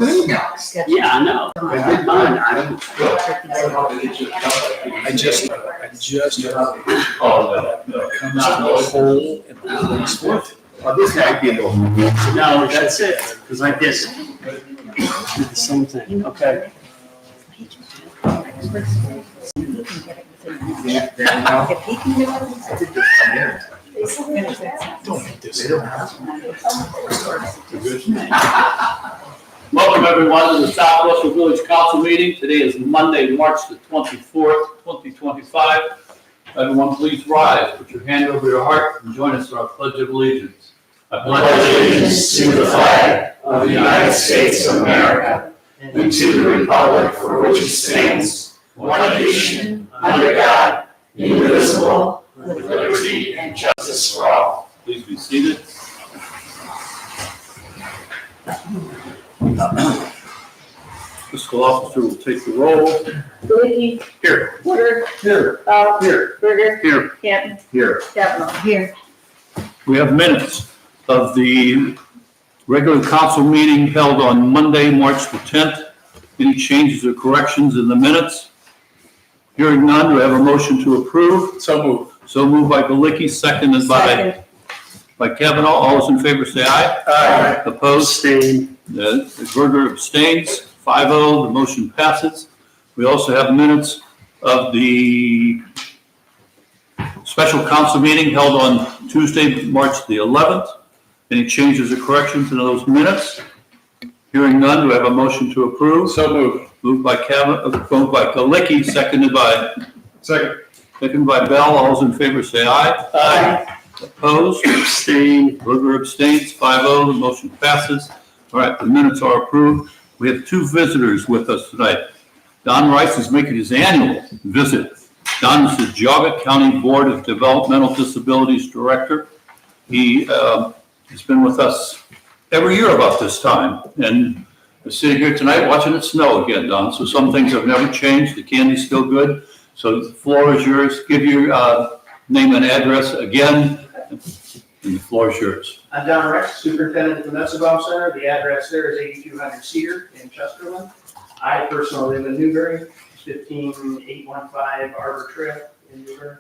Yeah, I know. I did mine. I just comes from a hole in the police foot. This guy did. No, that's it, because I did the same thing. Okay. If he can do it. Don't make this. Welcome everyone to the Southwestern Village Council meeting. Today is Monday, March the 24th, 2025. Everyone please rise, put your hand over your heart and join us for our Pledge of Allegiance. I pledge allegiance to the flag of the United States of America and to the republic for which it stands, one nation, under God, indivisible, with liberty and justice for all. Please be seated. Fiscal officer will take the roll. Licky. Here. Woodard. Here. Bell. Here. Berger. Here. Canton. Here. Kavanaugh. Here. We have minutes of the regular council meeting held on Monday, March the 10th. Any changes or corrections in the minutes? Hearing none, do I have a motion to approve? So moved. So moved by Galicki, seconded by Kavanaugh. All those in favor say aye. Aye. Opposed? Abstain. Berger abstains. 5-0, the motion passes. We also have minutes of the special council meeting held on Tuesday, March the 11th. Any changes or corrections in those minutes? Hearing none, do I have a motion to approve? So moved. Moved by Galicki, seconded by Bell. All those in favor say aye. Aye. Opposed? Abstain. Berger abstains. 5-0, the motion passes. All right, the minutes are approved. We have two visitors with us tonight. Don Rice is making his annual visit. Don is the Geauga County Board of Developmental Disabilities Director. He has been with us every year about this time, and we're sitting here tonight watching it snow again, Don. So some things have never changed. The candy's still good. So the floor is yours. Give your name and address again, and the floor is yours. I'm Don Rex, Superintendent of the Messebaum Center. The address there is 8200 Cedar in Chesterland. I personally live in Newberry, 15815 Arbor Trail in Newberry.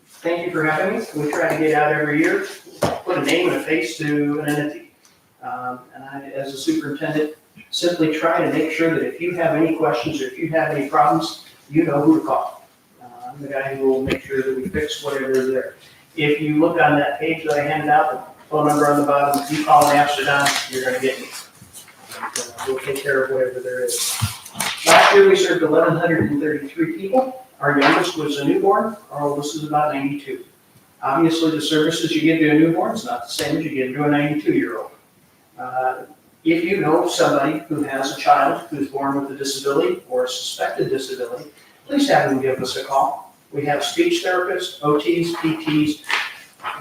Thank you for having me. We try to get out every year, put a name and a face to an entity. And I, as a superintendent, simply try to make sure that if you have any questions or if you have any problems, you know who to call. I'm the guy who will make sure that we fix whatever is there. If you look on that page that I handed out, the phone number on the bottom, if you call and answer Don, you're gonna get me. And, we'll take care of whatever there is. Last year, we served 1,133 people. Our youngest was a newborn, our oldest is about 92. Obviously, the services you give to a newborn is not the same as you give to a 92-year-old. If you know somebody who has a child who's born with a disability or a suspected disability, please have them give us a call. We have speech therapists, OTs, PTs,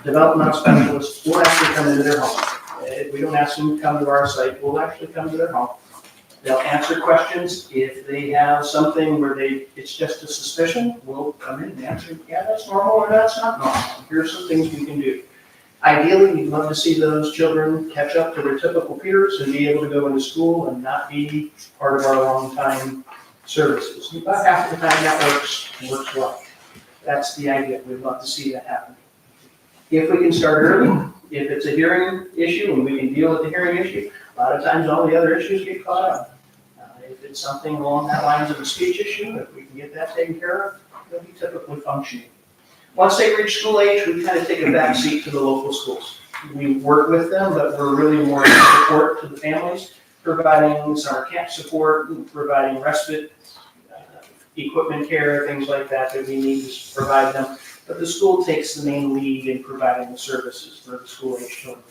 developmental specialists. We'll actually come into their home. If we don't ask them to come to our site, we'll actually come to their home. They'll answer questions. If they have something where it's just a suspicion, we'll come in and answer, yeah, that's normal or that's not normal. Here's some things we can do. Ideally, we'd love to see those children catch up to their typical peers and be able to go into school and not be part of our long-time services. About half the time that works well. That's the idea. We'd love to see that happen. If we can start early, if it's a hearing issue and we can deal with the hearing issue, a lot of times all the other issues get caught up. If it's something along that lines of a speech issue, if we can get that taken care of, they'll be typically functioning. Once they reach school age, we kind of take a back seat to the local schools. We work with them, but we're really more support to the families, providing summer camp support, providing respite, equipment care, things like that we need to provide them. But the school takes the main lead in providing the services for the school age children.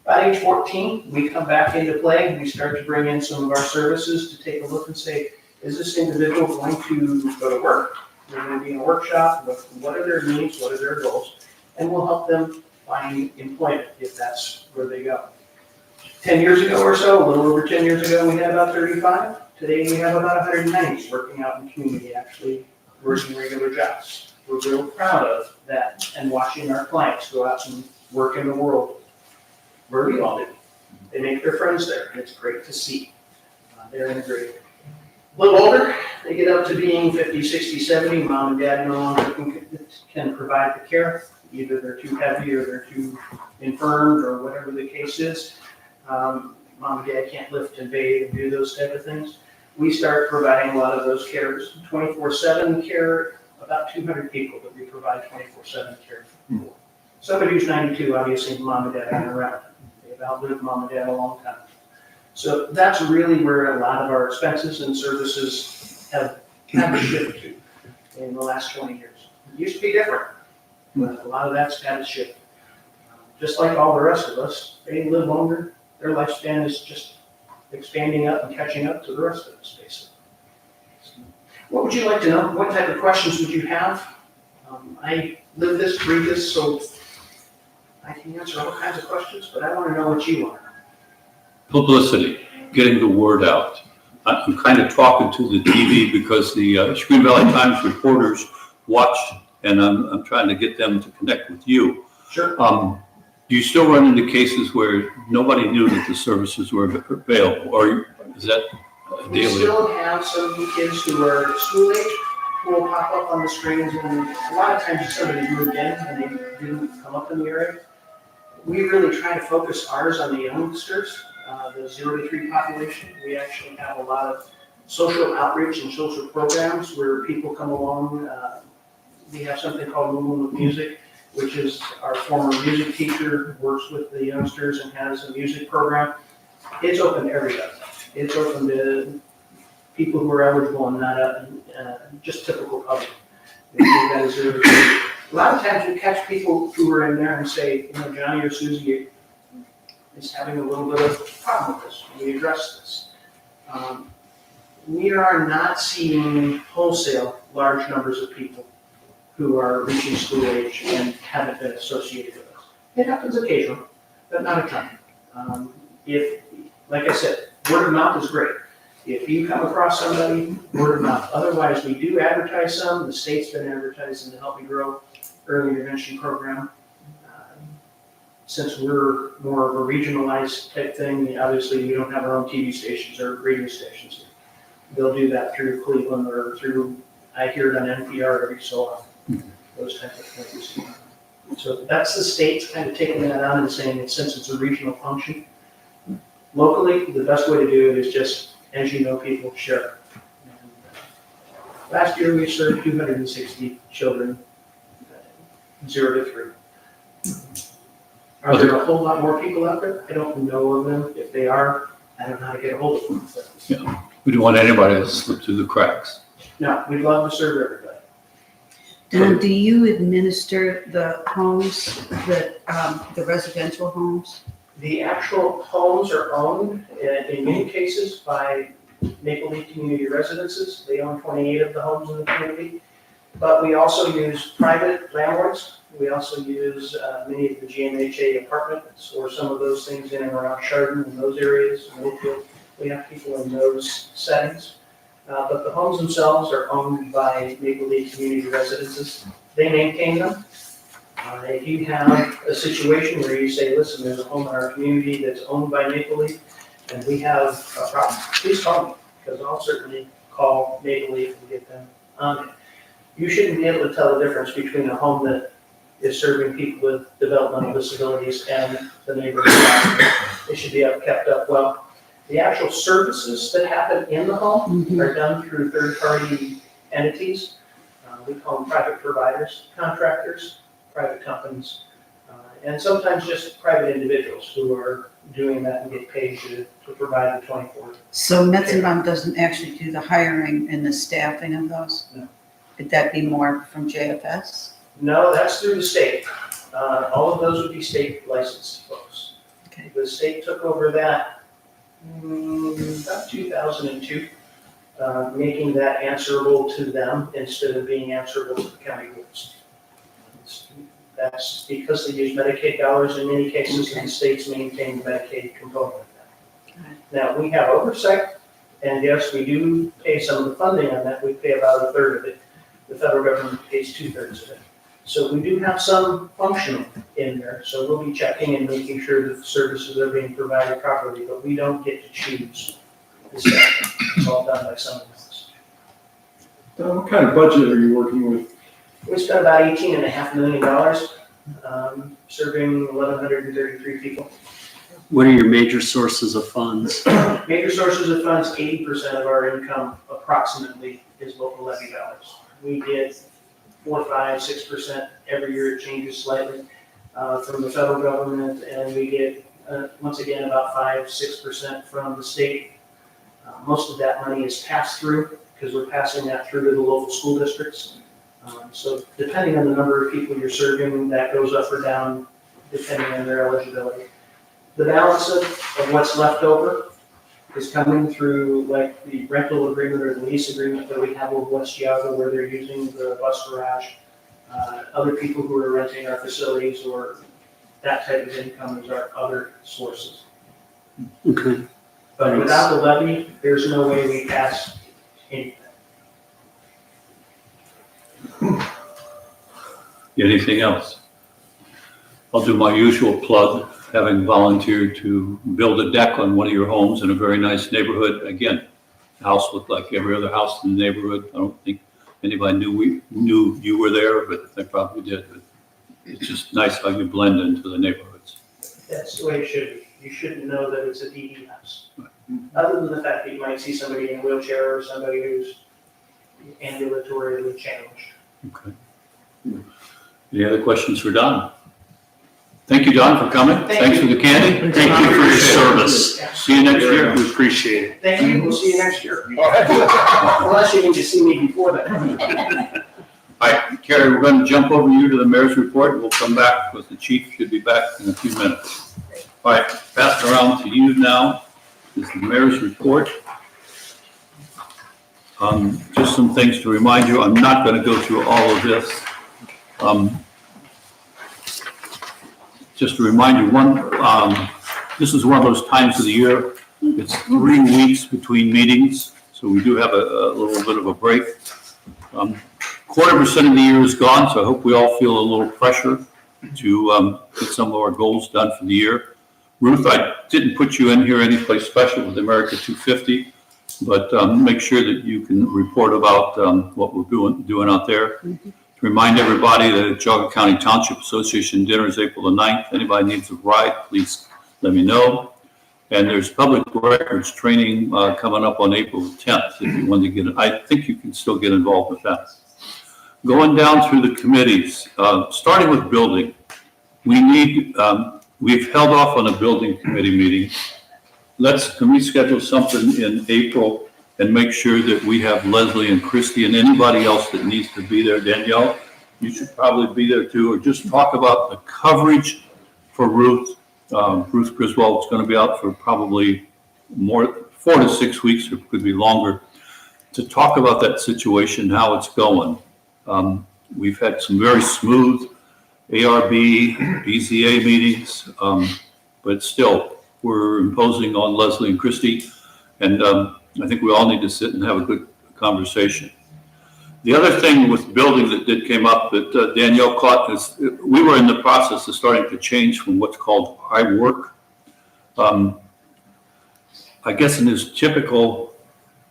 About age 14, we come back into play and we start to bring in some of our services to take a look and say, is this individual going to go to work? They're going to be in a workshop. What are their needs? What are their goals? And we'll help them find employment if that's where they go. 10 years ago or so, a little over 10 years ago, we had about 35. Today we have about 190 working out in the community, actually working regular jobs. We're real proud of that and watching our clients go out and work in the world where we all do. They make their friends there, and it's great to see. They're integrated. A little older, they get up to being 50, 60, 70, mom and dad no longer can provide the care. Either they're too heavy or they're too infirmed or whatever the case is. Mom and dad can't lift and bathe and do those type of things. We start providing a lot of those cares, 24/7 care, about 200 people that we provide 24/7 care for. Somebody who's 92, obviously mom and dad aren't around. They've outlived mom and dad a long time. So that's really where a lot of our expenses and services have shifted to in the last 20 years. It used to be different, but a lot of that's had to shift. Just like all the rest of us, they live longer. Their lifespan is just expanding up and catching up to the rest of us, basically. What would you like to know? What type of questions would you have? I live this, breathe this, so I can answer all kinds of questions, but I want to know what you want to know. Publicity, getting the word out. I'm kind of talking to the TV because the Screen Valley Times reporters watch, and I'm trying to get them to connect with you. Sure. Do you still run into cases where nobody knew that the services were available, or is that We daily? still have some kids who are school age who will pop up on the screens, and a lot of times somebody moved in and they didn't come up in the area. We really try to focus ours on the youngsters, the 0 to 3 population. We actually have a lot of social outreach and social programs where people come along. We have something called Movement with Music, which is our former music teacher who works with the youngsters and has a music program. It's open to everybody. It's open to people who are eligible and not just typical public. A lot of times we catch people who are in there and say, Johnny or Susie is having a little bit of problem with this. We address this. We are not seeing wholesale large numbers of people who are reaching school age and haven't been associated with us. It happens occasionally, but not a ton. Like I said, word of mouth is great. If you come across somebody, word of mouth. Otherwise, we do advertise some. The state's been advertising the Help Me Grow early intervention program. Since we're more of a regionalized type thing, obviously we don't have our own TV stations or radio stations. They'll do that through Cleveland or through, I hear it on NPR every so often, those type of things. So that's the state's kind of taking that on and saying that since it's a regional function, locally, the best way to do it is just, as you know, people share. And, last year, we served 260 children, 0 to 3. Are there a whole lot more people out there? I don't know of them. If they are, I don't know how to get a hold of them. Yeah. We don't want anybody to slip through the cracks. No, we'd love to serve everybody. Don, do you administer the homes, the residential homes? The actual homes are owned, in many cases, by Maple Leaf Community Residences. They own 28 of the homes in the community. But we also use private landlords. We also use many of the GMHA apartments or some of those things in and around Chardon and those areas, Millfield. We have people in those settings. But the homes themselves are owned by Maple Leaf Community Residences. They maintain them. If you have a situation where you say, listen, there's a home in our community that's owned by Maple Leaf, and we have a problem, please call me, because I'll certainly call Maple Leaf and get them on it. You shouldn't be able to tell the difference between a home that is serving people with developmental disabilities and the neighborhood. They should be kept up well. The actual services that happen in the home are done through third-party entities. We call them private providers, contractors, private companies, and sometimes just private individuals who are doing that and get paid to provide the 24. So Metzenbaum doesn't actually do the hiring and the staffing of those? No. Would that be more from JFS? No, that's through the state. All of those would be state licensed folks. Okay. The state took over that about 2002, making that answerable to them instead of being answerable to the county boards. That's because they use Medicaid dollars in many cases, and the states maintain the Medicaid component of that. Okay. Now, we have oversight, and yes, we do pay some of the funding on that. We pay about a third of it. The federal government pays 2/3 of it. So we do have some functional in there. So we'll be checking and making sure that the services are being provided properly, but we don't get to choose the staffing. It's all done by someone else. Don, what kind of budget are you working with? We spent about $18.5 million, serving 1,133 people. What are your major sources of funds? Major sources of funds, 80% of our income approximately is local levy dollars. We get 4, 5, 6% every year. It changes slightly from the federal government, and we get, once again, about 5, 6% from the state. Most of that money is passed through because we're passing that through to the local school districts. So depending on the number of people you're serving, that goes up or down depending on their eligibility. The balance of what's left over is coming through like the rental agreement or the lease agreement that we have with West Geauga where they're using the bus garage. Other people who are renting our facilities or that type of income is our other sources. Okay. But without the levy, there's no way we pass anything. Anything else? I'll do my usual plug, having volunteered to build a deck on one of your homes in a very nice neighborhood. Again, the house looked like every other house in the neighborhood. I don't think anybody knew you were there, but they probably did. But it's just nice how you blend into the neighborhoods. That's the way it should be. You shouldn't know that it's a DD house. Other than the fact that you might see somebody in a wheelchair or somebody who's ambulatorially challenged. Okay. Any other questions for Don? Thank you, Don, for coming. Thank Thanks you. for the candy. Thank you for your service. See you next year. We appreciate it. Thank you, we'll see you next year. Unless you can just see me before that. All right, Carrie, we're going to jump over you to the mayor's report. We'll come back because the chief should be back in a few minutes. All right, pass it around to you now. This is the mayor's report. Just some things to remind you. I'm not going to go through all of this. Just to remind you, this is one of those times of the year. It's 3 weeks between meetings, so we do have a little bit of a break. 25% of the year is gone, so I hope we all feel a little pressure to get some of our goals done for the year. Ruth, I didn't put you in here anyplace special with America 250, but make sure that you can report about what we're doing out there. To remind everybody that the Geauga County Township Association dinner is April the 9th. Anybody needs a ride, please let me know. And there's public records training coming up on April 10th. If you want to get it, I think you can still get involved with that. Going down through the committees, starting with building, we've held off on a building committee meeting. Can we schedule something in April and make sure that we have Leslie and Christy and anybody else that needs to be there? Danielle, you should probably be there too, or just talk about the coverage for Ruth. Ruth Griswold is going to be out for probably 4 to 6 weeks, or it could be longer, to talk about that situation, how it's going. We've had some very smooth ARB, BZA meetings, but still, we're imposing on Leslie and Christy, and I think we all need to sit and have a good conversation. The other thing with building that came up that Danielle caught is we were in the process of starting to change from what's called iWork. I guess in those typical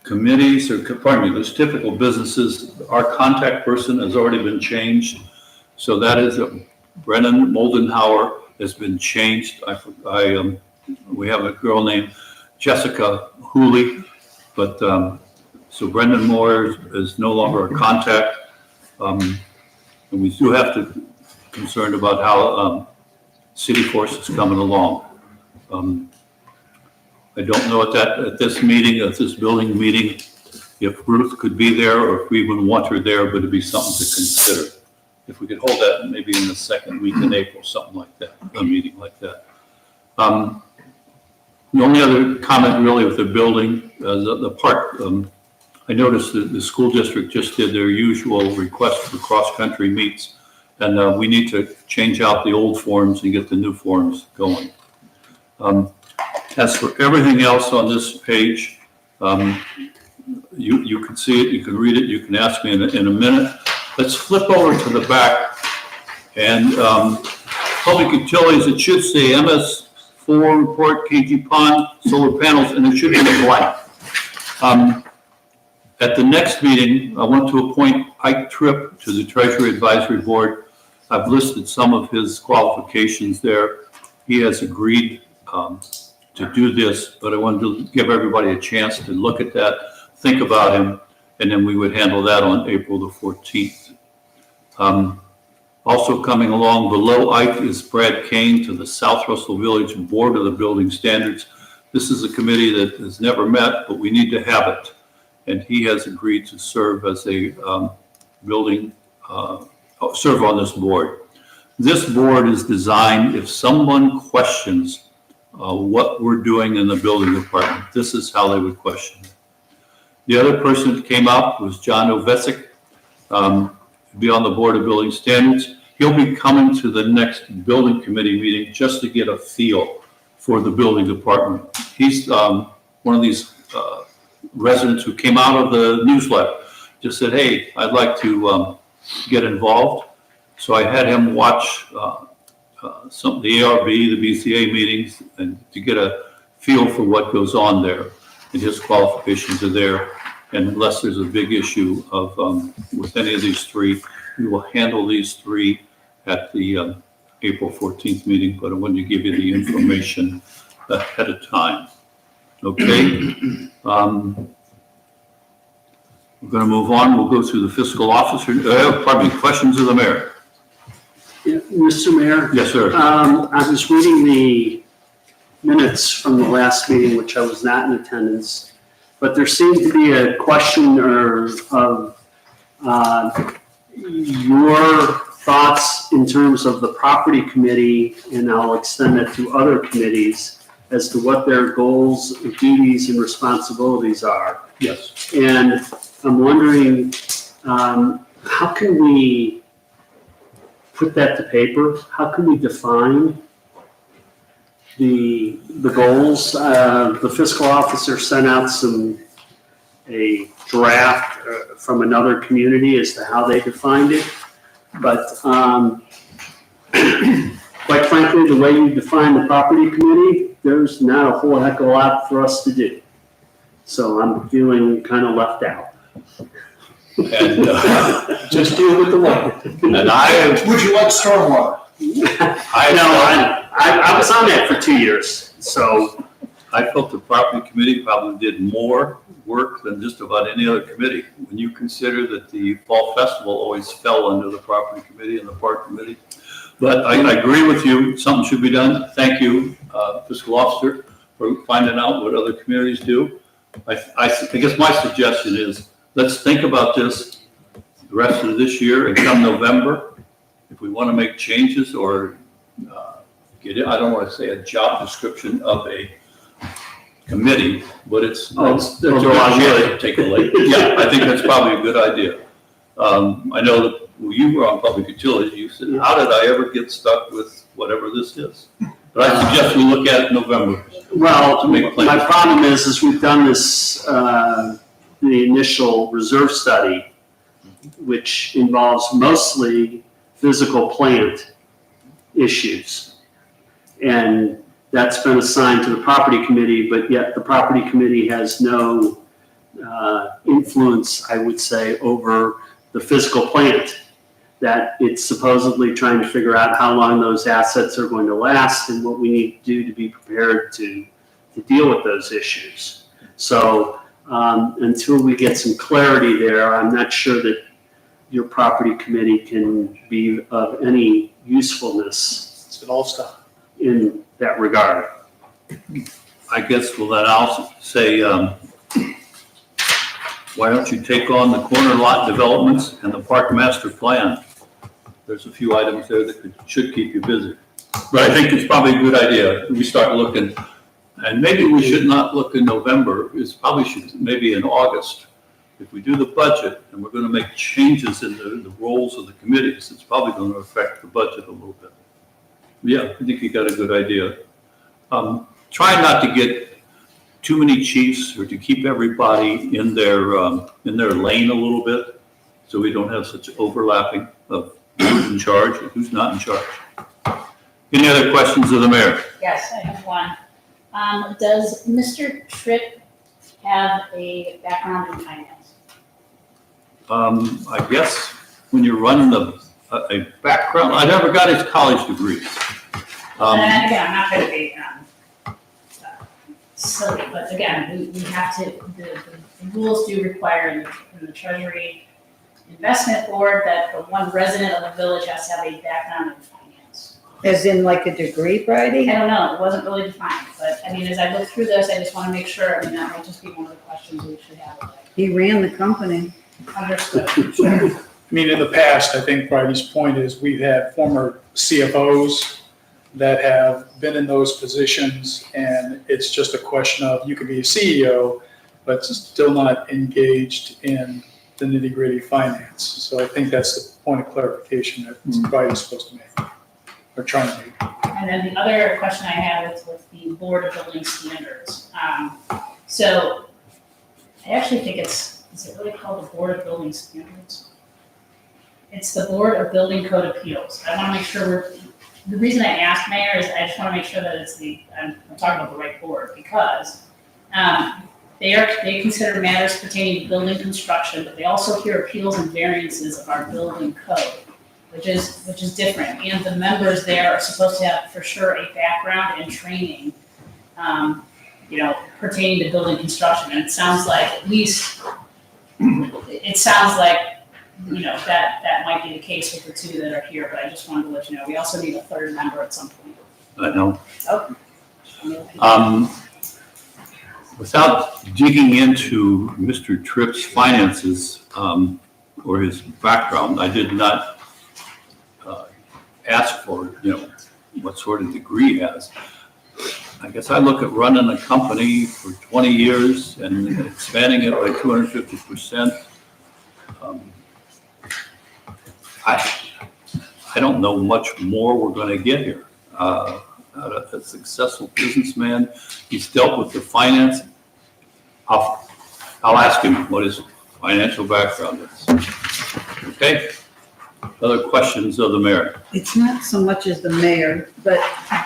committees, those typical businesses, our contact person has already been changed. So that is Brennan Moldenhauer has been changed. We have a girl named Jessica Hooley, but so Brendan Moore is no longer a contact. And we do have to be concerned about how City Force is coming along. I don't know at this building meeting, if Ruth could be there or if we would want her there, but it'd be something to consider. If we could hold that maybe in the second week in April, something like that, a meeting like that. The only other comment really with the building, the park, I noticed that the school district just did their usual request for cross-country meets, and we need to change out the old forms and get the new forms going. As for everything else on this page, you can see it, you can read it, you can ask me in a minute. Let's flip over to the back, and Public utilities, it should say MS4 report, KG Pond, solar panels, and there should be a blank. At the next meeting, I want to appoint Ike Tripp to the Treasury Advisory Board. I've listed some of his qualifications there. He has agreed to do this, but I wanted to give everybody a chance to look at that, think about him, and then we would handle that on April the 14th. Also coming along below Ike is Brad Kane to the South Russell Village Board of the Building Standards. This is a committee that has never met, but we need to have it. And he has agreed to serve as a serve on this board. This board is designed, if someone questions what we're doing in the building department, this is how they would question it. The other person that came up was John Ovesic, be on the Board of Building Standards. He'll be coming to the next building committee meeting just to get a feel for the building department. He's one of these residents who came out of the newsletter, just said, hey, I'd like to get involved. So I had him watch some of the ARB, the BCA meetings, and to get a feel for what goes on there. And his qualifications are there. And unless there's a big issue of with any of these three, we will handle these three at the April 14th meeting, but I wanted to give you the information ahead of time. Okay? We're going to move on. We'll go through the fiscal officer, questions of the mayor. Yeah, Mr. Mayor? Yes, sir. I was reading the minutes from the last meeting, which I was not in attendance, but there seemed to be a question of your thoughts in terms of the property committee, and I'll extend that to other committees, as to what their goals, duties, and responsibilities are. Yes. And I'm wondering, how can we put that to paper? How can we define the goals? The fiscal officer sent out a draft from another community as to how they defined it. But quite frankly, the way you define the property committee, there's not a whole heck of a lot for us to do. So I'm feeling kind of left out. And Just deal with the water. and I Would you like stormwater? I was on that for 2 years, so. I felt the property committee probably did more work than just about any other committee. When you consider that the fall festival always fell under the property committee and the park committee. But I agree with you, something should be done. Thank you, fiscal officer, for finding out what other communities do. I guess my suggestion is, let's think about this the rest of this year, and come November, if we want to make changes or get it, I don't want to say a job description of a committee, but it's that's a lot to take a look. Yeah, I think that's probably a good idea. I know that when you were on public utilities, you said, how did I ever get stuck with whatever this is? But I suggest we look at it in November. Well, To make plans. my problem is we've done this, the initial reserve study, which involves mostly physical plant issues. And that's been assigned to the property committee, but yet the property committee has no influence, I would say, over the physical plant. That it's supposedly trying to figure out how long those assets are going to last and what we need to do to be prepared to deal with those issues. So until we get some clarity there, I'm not sure that your property committee can be of any usefulness It's all stuff. in that regard. I guess, well, then I'll say, why don't you take on the corner lot developments and the park master plan? There's a few items there that should keep you busy. But I think it's probably a good idea. We start looking, and maybe we should not look in November. It's probably should, maybe in August. If we do the budget and we're going to make changes in the roles of the committees, it's probably going to affect the budget a little bit. Yeah, I think you got a good idea. Try not to get too many chiefs or to keep everybody in their lane a little bit, so we don't have such overlapping of who's in charge and who's not in charge. Any other questions of the mayor? Yes, I have one. Does Mr. Tripp have a background in finance? I guess when you're running a background, I never got his college degree. And again, I'm not going to be silly, but again, we have to, the rules do require in the Treasury Investment Board that the one resident of the village has to have a background in finance. As in like a degree, I Brady? don't know, it wasn't really defined, but I mean, as I look through this, I just want to make sure, I mean, that might just be one of the questions we should have, like, He ran the company. understood. I mean, in the past, I think Bridie's point is we've had former CFOs that have been in those positions, and it's just a question of, you could be a CEO, but still not engaged in the nitty-gritty finance. So I think that's the point of clarification that Bridie's supposed to make, or trying to make. And then the other question I had was with the Board of Building Standards. So I actually think is it really called the Board of Building Standards? It's the Board of Building Code Appeals. I want to make sure the reason I asked, Mayor, is I just want to make sure that it's I'm talking about the right board, because they consider matters pertaining to building construction, but they also hear appeals and variances of our building code, which is different. And the members there are supposed to have, for sure, a background and training, pertaining to building construction. And it sounds like, at least, that might be the case with the two that are here, but I just wanted to let you know, we also need a third member at some point. I know. Oh. Without digging into Mr. Tripp's finances or his background, I did not ask for, what sort of degree he has. I guess I look at running a company for 20 years and expanding it by 250%. I don't know much more we're going to get here. A successful businessman, he's dealt with the finance. I'll ask him what his financial background is. Okay? Other questions of the mayor? It's not so much as the mayor, but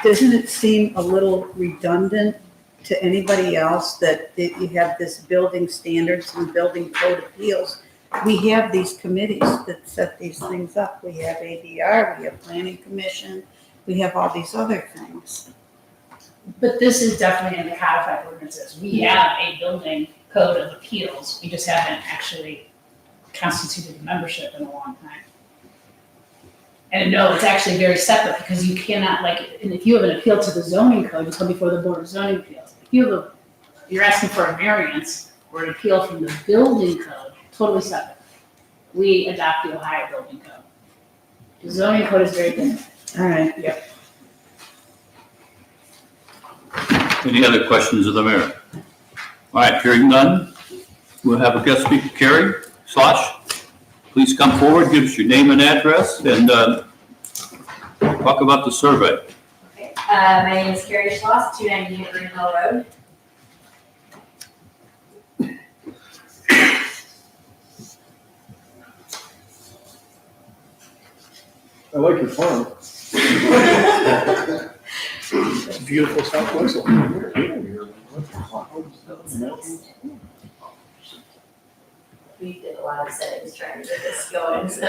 doesn't it seem a little redundant to anybody else that you have this building standards and building code appeals? We have these committees that set these things up. We have ADR, we have planning commission, we have all these other things. But this is definitely in the codified ordinances. We have a building code of appeals. We just haven't actually constituted a membership in a long time. And no, it's actually very separate, because you cannot, and if you have an appeal to the zoning code, you come before the Board of Zoning Appeals. If you're asking for a variance or an appeal from the building code, totally separate. We adopt the Ohio building code. The zoning code is very different. All right. Yep. Any other questions of the mayor? All right, hearing none, we'll have a guest speaker, Carrie Slosh. Please come forward, give us your name and address, and talk about the survey. Okay, my name is Carrie Schloss, 298 Green Hill Road. I like your farm. Beautiful Southwest. We did a lot of settings trying to get this going, so.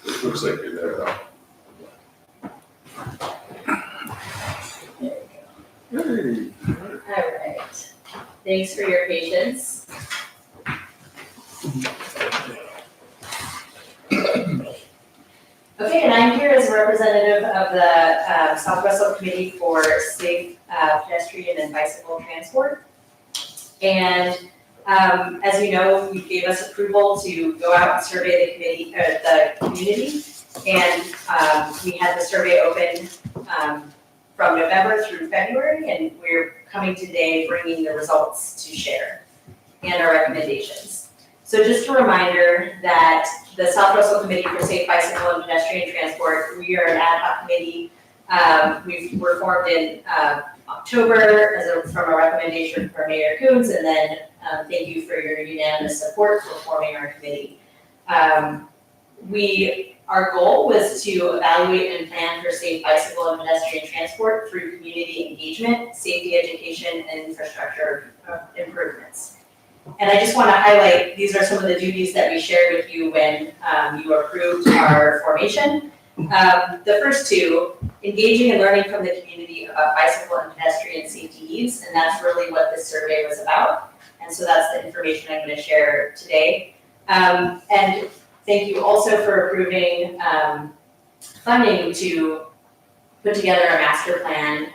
It looks like you're there though. Hey. All right, thanks for your patience. Okay, and I'm here as a representative of the Southwest Subcommittee for Safe Pedestrian and Bicycle Transport. And as you know, you gave us approval to go out and survey the community. And we had the survey open from November through February, and we're coming today bringing the results to share and our recommendations. So just a reminder that the South Russell Committee for Safe Bicycle and Pedestrian Transport, we are an ad hoc committee. We were formed in October from a recommendation from Mayor Coons, and then thank you for your unanimous support for forming our committee. Our goal was to evaluate and plan for safe bicycle and pedestrian transport through community engagement, safety education, and infrastructure improvements. And I just want to highlight, these are some of the duties that we shared with you when you approved our formation. The first two, engaging and learning from the community about bicycle and pedestrian safety needs, and that's really what this survey was about. And so that's the information I'm going to share today. And thank you also for approving funding to put together a master plan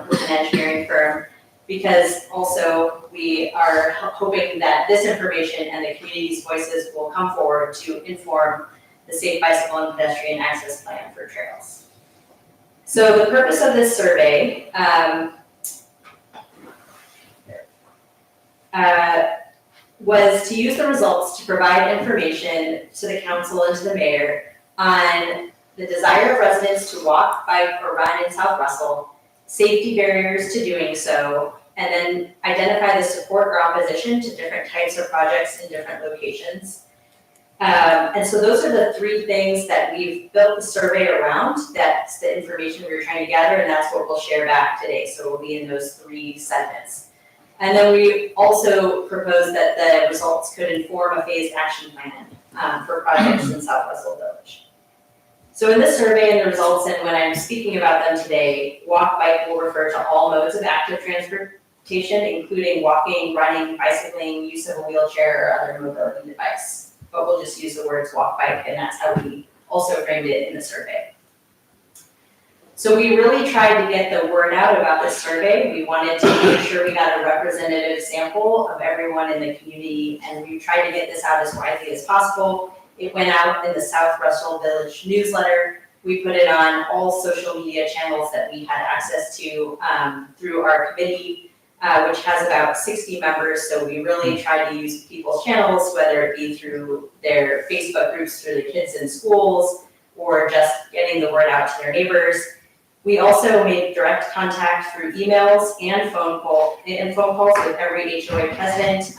with an engineering firm, because also we are hoping that this information and the community's voices will come forward to inform the safe bicycle and pedestrian access plan for trails. So the purpose of this survey was to use the results to provide information to the council and to the mayor on the desire of residents to walk, bike, or run in South Russell, safety barriers to doing so, and then identify the support or opposition to different types of projects in different locations. And so those are the three things that we've built the survey around. That's the information we were trying to gather, and that's what we'll share back today. So we'll be in those three segments. And then we also proposed that the results could inform a phased action plan for projects in South Russell Village. So in this survey and the results, and when I'm speaking about them today, walk, bike will refer to all modes of active transportation, including walking, running, bicycling, use of a wheelchair, or other mobility device. But we'll just use the words walk, bike, and that's how we also framed it in the survey. So we really tried to get the word out about this survey. We wanted to make sure we got a representative sample of everyone in the community, and we tried to get this out as widely as possible. It went out in the South Russell Village newsletter. We put it on all social media channels that we had access to through our committee, which has about 60 members. So we really tried to use people's channels, whether it be through their Facebook groups, through the kids in schools, or just getting the word out to their neighbors. We also made direct contact through emails and phone calls with every HOA president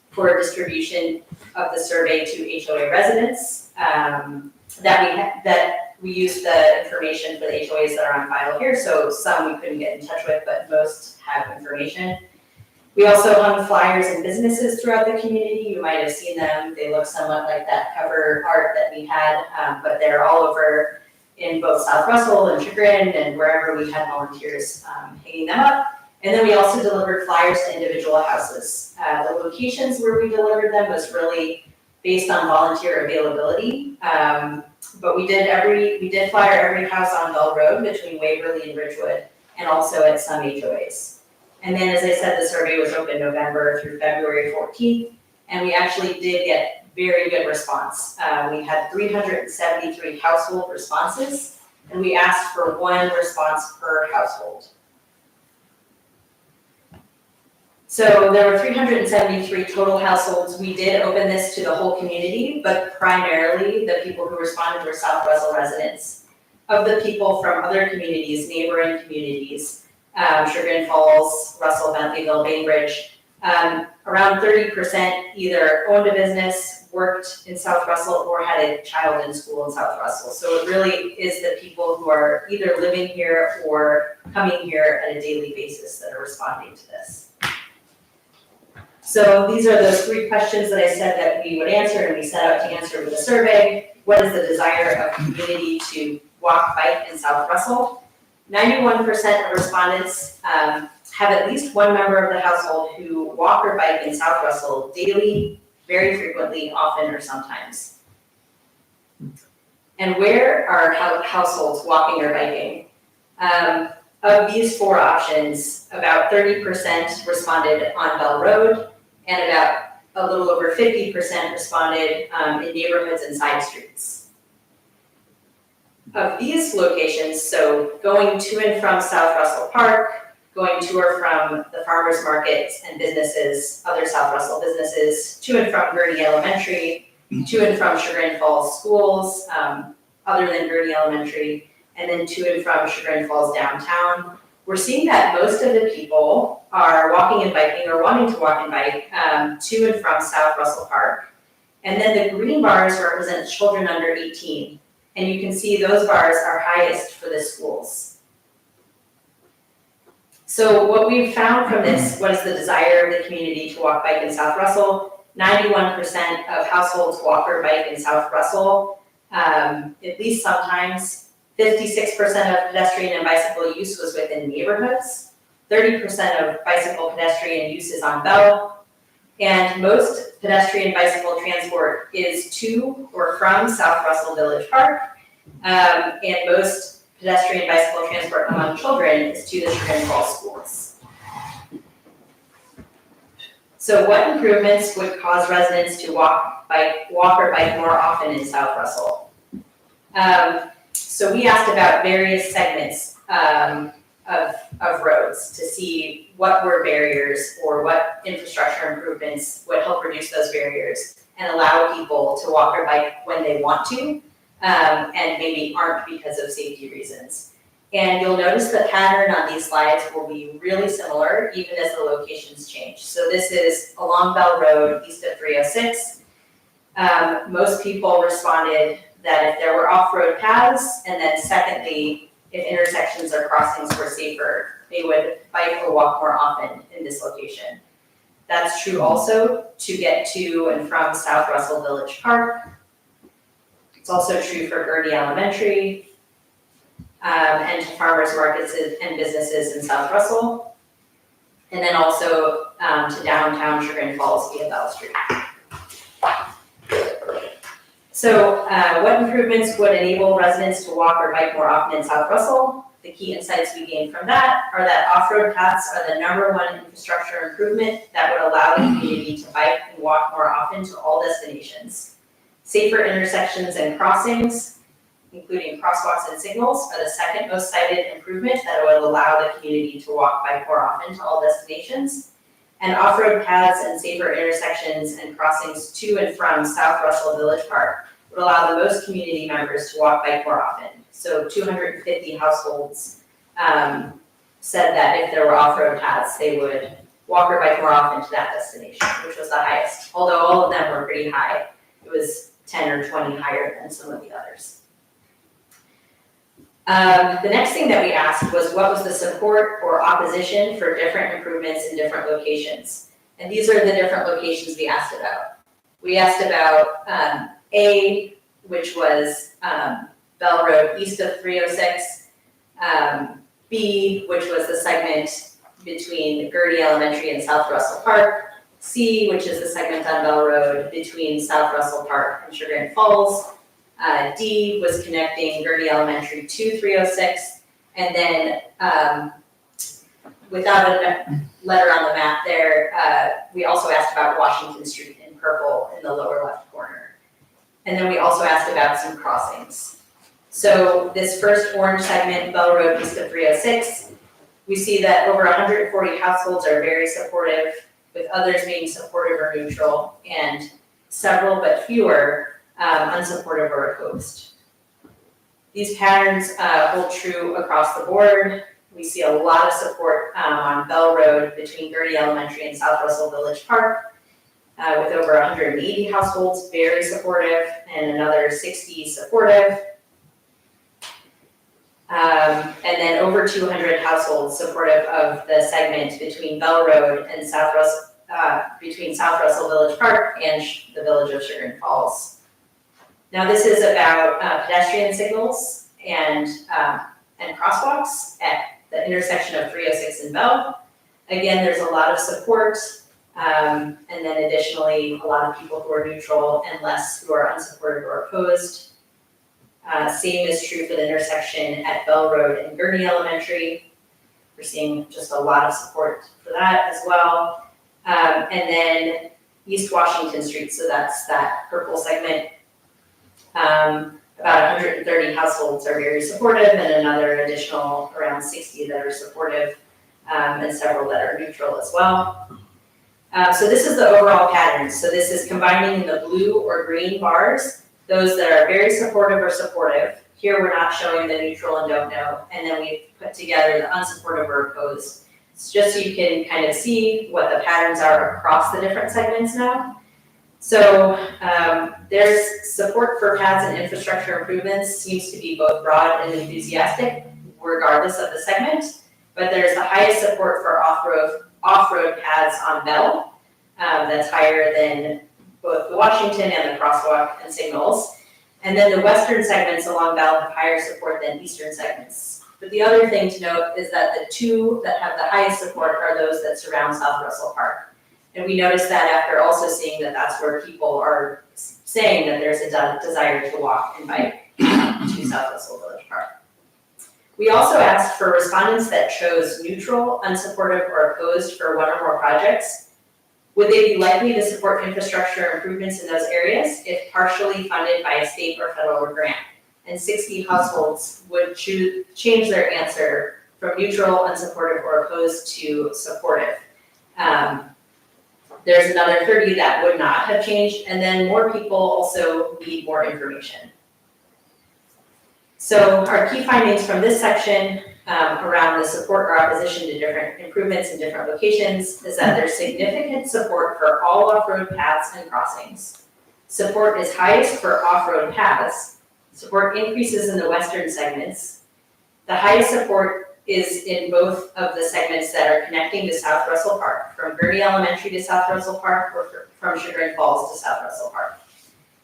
for distribution of the survey to HOA residents. That we used the information for the HOAs that are on file here, so some we couldn't get in touch with, but most have information. We also hung flyers in businesses throughout the community. You might have seen them. They look somewhat like that cover art that we had, but they're all over in both South Russell and Chagrin and wherever we had volunteers hanging them up. And then we also delivered flyers to individual houses. The locations where we delivered them was really based on volunteer availability. But we did flyer every house on Bell Road between Waverly and Ridgewood, and also at some HOAs. And then, as I said, the survey was open November through February 14th, and we actually did get very good response. We had 373 household responses, and we asked for one response per household. So there were 373 total households. We did open this to the whole community, but primarily the people who responded were South Russell residents. Of the people from other communities, neighboring communities, Chagrin Falls, Russell, Bentleyville, Bainbridge, around 30% either owned a business, worked in South Russell, or had a child in school in South Russell. So it really is the people who are either living here or coming here at a daily basis that are responding to this. So these are those three questions that I said that we would answer and we set out to answer with the survey. What is the desire of community to walk, bike in South Russell? 91% of respondents have at least one member of the household who walk or bike in South Russell daily, very frequently, often, or sometimes. And where are households walking or biking? Of these four options, about 30% responded on Bell Road, and about a little over 50% responded in neighborhoods and side streets. Of these locations, so going to and from South Russell Park, going to or from the farmers markets and businesses, other South Russell businesses, to and from Gurney Elementary, to and from Chagrin Falls schools, other than Gurney Elementary, and then to and from Chagrin Falls downtown. We're seeing that most of the people are walking and biking or wanting to walk and bike to and from South Russell Park. And then the green bars represent children under 18. And you can see those bars are highest for the schools. So what we've found from this, what is the desire of the community to walk, bike in South Russell? 91% of households walk or bike in South Russell, at least sometimes. 56% of pedestrian and bicycle use was within neighborhoods. 30% of bicycle pedestrian use is on Bell. And most pedestrian bicycle transport is to or from South Russell Village Park. And most pedestrian bicycle transport among children is to the Chagrin Falls schools. So what improvements would cause residents to walk or bike more often in South Russell? So we asked about various segments of roads to see what were barriers or what infrastructure improvements would help reduce those barriers and allow people to walk or bike when they want to, and maybe aren't because of safety reasons. And you'll notice the pattern on these slides will be really similar even as the locations change. So this is along Bell Road, east of 306. Most people responded that if there were off-road paths, and then secondly, if intersections or crossings were safer, they would bike or walk more often in this location. That's true also to get to and from South Russell Village Park. It's also true for Gurney Elementary, and to farmers markets and businesses in South Russell. And then also to downtown Chagrin Falls via Bell Street. So what improvements would enable residents to walk or bike more often in South Russell? The key insights we gained from that are that off-road paths are the #1 infrastructure improvement that would allow the community to bike and walk more often to all destinations. Safer intersections and crossings, including crosswalks and signals, are the second most cited improvement that would allow the community to walk, bike more often to all destinations. And off-road paths and safer intersections and crossings to and from South Russell Village Park would allow the most community members to walk, bike more often. So 250 households said that if there were off-road paths, they would walk or bike more often to that destination, which was the highest. Although all of them were pretty high. It was 10 or 20 higher than some of the others. The next thing that we asked was what was the support or opposition for different improvements in different locations. And these are the different locations we asked about. We asked about A, which was Bell Road east of 306, B, which was the segment between Gurney Elementary and South Russell Park, C, which is the segment on Bell Road between South Russell Park and Chagrin Falls, D was connecting Gurney Elementary to 306, and then without a letter on the map there, we also asked about Washington Street in purple in the lower left corner. And then we also asked about some crossings. So this first orange segment, Bell Road east of 306, we see that over 140 households are very supportive, with others being supportive or neutral, and several but fewer unsupportive or opposed. These patterns hold true across the board. We see a lot of support on Bell Road between Gurney Elementary and South Russell Village Park, with over 180 households very supportive and another 60 supportive. And then over 200 households supportive of the segment between Bell Road and between South Russell Village Park and the village of Chagrin Falls. Now this is about pedestrian signals and crosswalks at the intersection of 306 and Bell. Again, there's a lot of support, and then additionally, a lot of people who are neutral and less who are unsupportive or opposed. Same is true for the intersection at Bell Road and Gurney Elementary. We're seeing just a lot of support for that as well. And then East Washington Street, so that's that purple segment. About 130 households are very supportive and another additional around 60 that are supportive, and several that are neutral as well. So this is the overall pattern. So this is combining the blue or green bars, those that are very supportive or supportive. Here we're not showing the neutral and don't know, and then we've put together the unsupportive or opposed. It's just so you can kind of see what the patterns are across the different segments now. So there's support for paths and infrastructure improvements seems to be both broad and enthusiastic, regardless of the segment. But there's the highest support for off-road paths on Bell. That's higher than both the Washington and the crosswalk and signals. And then the western segments along Bell have higher support than eastern segments. But the other thing to note is that the two that have the highest support are those that surround South Russell Park. And we noticed that after also seeing that that's where people are saying that there's a desire to walk and bike to South Russell Village Park. We also asked for respondents that chose neutral, unsupportive, or opposed for one or more projects. Would they be likely to support infrastructure improvements in those areas if partially funded by a state or federal grant? And 60 households would change their answer from neutral, unsupportive, or opposed to supportive. There's another 30 that would not have changed, and then more people also need more information. So our key findings from this section around the support or opposition to different improvements in different locations is that there's significant support for all off-road paths and crossings. Support is highest for off-road paths. Support increases in the western segments. The highest support is in both of the segments that are connecting to South Russell Park, from Gurney Elementary to South Russell Park, or from Chagrin Falls to South Russell Park.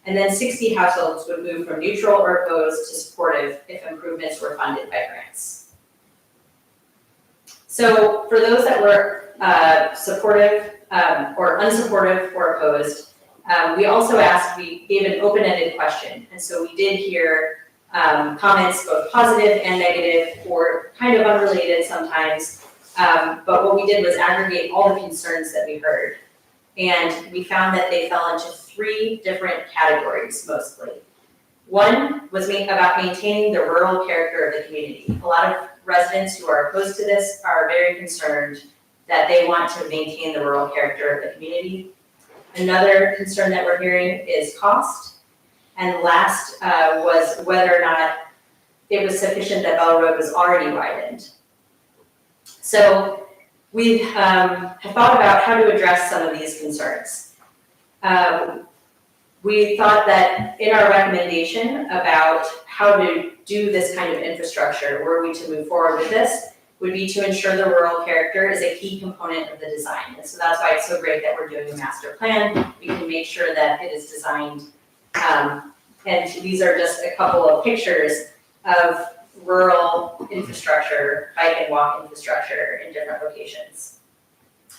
And then 60 households would move from neutral or opposed to supportive if improvements were funded by grants. So for those that were supportive or unsupportive or opposed, we also asked, we gave an open-ended question. And so we did hear comments, both positive and negative, or kind of unrelated sometimes. But what we did was aggregate all the concerns that we heard. And we found that they fell into 3 different categories mostly. One was about maintaining the rural character of the community. A lot of residents who are opposed to this are very concerned that they want to maintain the rural character of the community. Another concern that we're hearing is cost. And last was whether or not it was sufficient that Bell Road was already widened. So we have thought about how to address some of these concerns. We thought that in our recommendation about how to do this kind of infrastructure, were we to move forward with this, would be to ensure the rural character is a key component of the design. And so that's why it's so great that we're doing a master plan. We can make sure that it is designed. And these are just a couple of pictures of rural infrastructure, bike and walk infrastructure in different locations.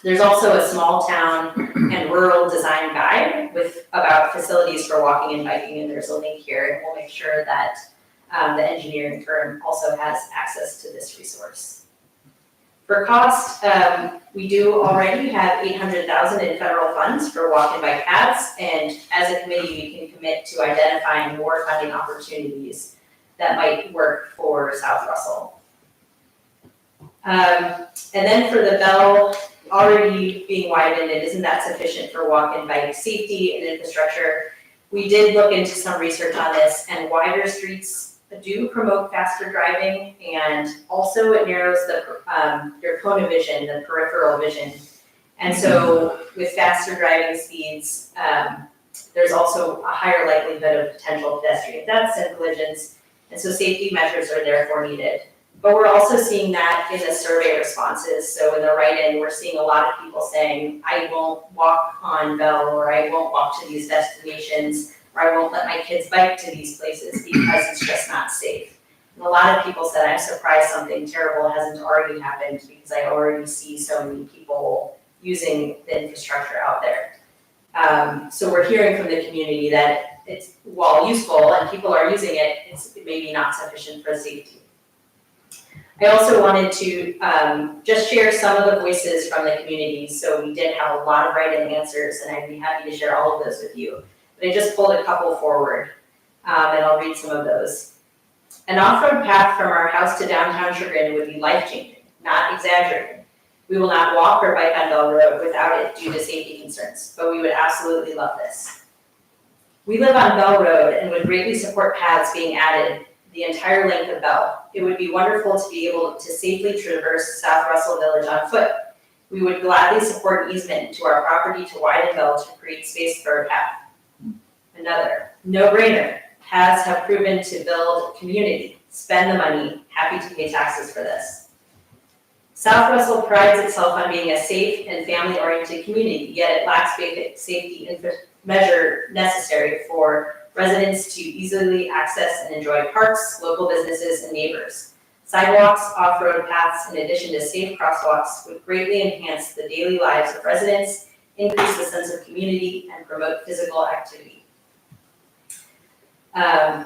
There's also a small town and rural design guide with about facilities for walking and biking, and there's a link here, and we'll make sure that the engineering firm also has access to this resource. For cost, we do already have $800,000 in federal funds for walk and bike paths, and as a committee, we can commit to identifying more funding opportunities that might work for South Russell. And then for the Bell already being widened, and isn't that sufficient for walk and bike safety and infrastructure? We did look into some research on this, and wider streets do promote faster driving, and also it narrows your cone of vision, the peripheral vision. And so with faster driving speeds, there's also a higher likelihood of potential pedestrian deaths and collisions, and so safety measures are therefore needed. But we're also seeing that in the survey responses. So in the write-in, we're seeing a lot of people saying, I won't walk on Bell, or I won't walk to these destinations, or I won't let my kids bike to these places because it's just not safe. And a lot of people said, I'm surprised something terrible hasn't already happened because I already see so many people using the infrastructure out there. So we're hearing from the community that it's, while useful and people are using it, it's maybe not sufficient for safety. I also wanted to just share some of the voices from the community. So we did have a lot of write-in answers, and I'd be happy to share all of those with you. But I just pulled a couple forward, and I'll read some of those. An off-road path from our house to downtown Chagrin would be life-changing, not exaggerating. We will not walk or bike on Bell Road without it due to safety concerns, but we would absolutely love this. We live on Bell Road and would greatly support paths being added the entire length of Bell. It would be wonderful to be able to safely traverse South Russell Village on foot. We would gladly support an easement to our property to widen Bell to create space for a path. Another, no-brainer, paths have proven to build community, spend the money, happy to pay taxes for this. South Russell prides itself on being a safe and family-oriented community, yet it lacks basic safety measure necessary for residents to easily access and enjoy parks, local businesses, and neighbors. Sidewalks, off-road paths, in addition to safe crosswalks, would greatly enhance the daily lives of residents, increase the sense of community, and promote physical activity.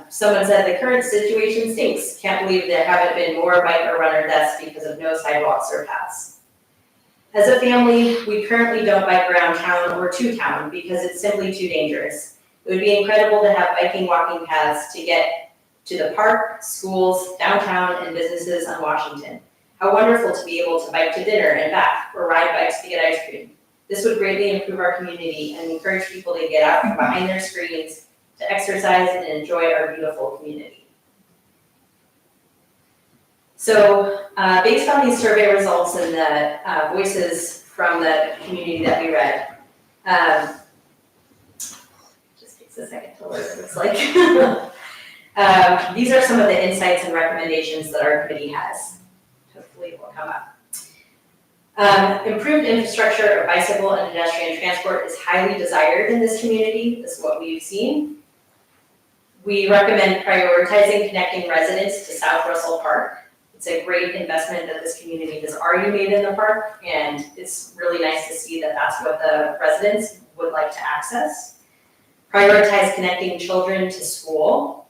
Someone said the current situation stinks. Can't believe there haven't been more bike or runner deaths because of no sidewalks or paths. As a family, we currently don't bike around town or to town because it's simply too dangerous. It would be incredible to have biking, walking paths to get to the park, schools, downtown, and businesses on Washington. How wonderful to be able to bike to dinner and back, or ride bikes to get ice cream. This would greatly improve our community and encourage people to get out from behind their screens to exercise and enjoy our beautiful community. So based on these survey results and the voices from the community that we read, just takes a second to load, it looks like. These are some of the insights and recommendations that our committee has. Hopefully it will come up. Improved infrastructure of bicycle and pedestrian transport is highly desired in this community. This is what we've seen. We recommend prioritizing connecting residents to South Russell Park. It's a great investment that this community has already made in the park, and it's really nice to see that that's what the residents would like to access. Prioritize connecting children to school.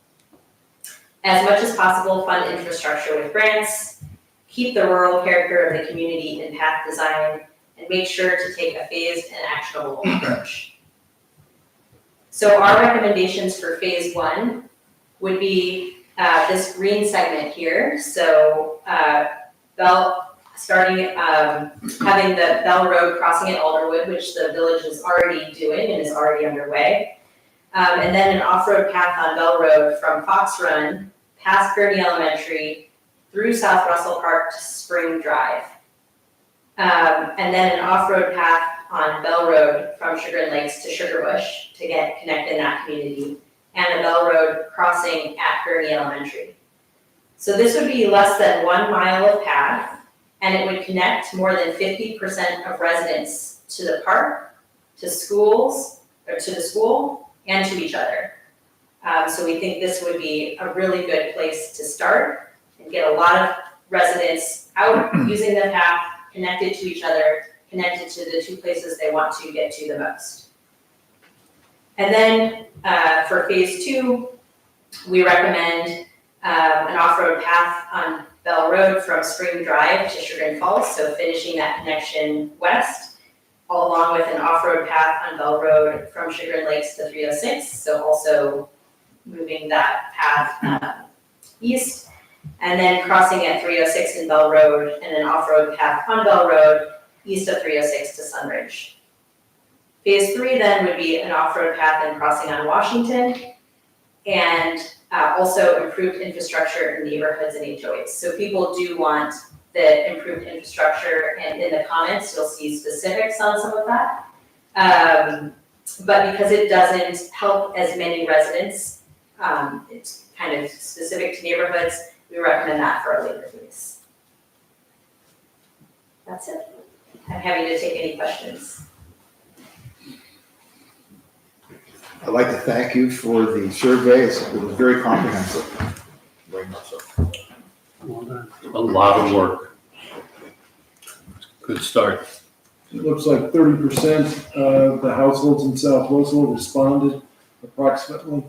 As much as possible, fund infrastructure with grants. Keep the rural character of the community in path design, and make sure to take a phased and actionable approach. So our recommendations for phase 1 would be this green segment here. So Bell, starting, having the Bell Road crossing at Alderwood, which the village is already doing and is already underway. And then an off-road path on Bell Road from Fox Run, past Gurney Elementary, through South Russell Park to Spring Drive. And then an off-road path on Bell Road from Sugar and Lakes to Sugar Bush to get connected in that community, and a Bell Road crossing at Gurney Elementary. So this would be less than 1 mile of path, and it would connect more than 50% of residents to the park, to schools, or to the school, and to each other. So we think this would be a really good place to start and get a lot of residents out using the path, connected to each other, connected to the 2 places they want to get to the most. And then for phase 2, we recommend an off-road path on Bell Road from Spring Drive to Sugar Falls, so finishing that connection west, all along with an off-road path on Bell Road from Sugar Lakes to 306, so also moving that path east, and then crossing at 306 in Bell Road, and an off-road path on Bell Road east of 306 to Sunridge. Phase 3 then would be an off-road path and crossing on Washington, and also improved infrastructure in neighborhoods and HOAs. So people do want the improved infrastructure, and in the comments, you'll see specifics on some of that. But because it doesn't help as many residents, it's kind of specific to neighborhoods, we recommend that for a later phase. That's it. I'm happy to take any questions. I'd like to thank you for the survey. It was very comprehensive. Very much so. A lot of work. Good start. It looks like 30% of the households in South Russell responded approximately.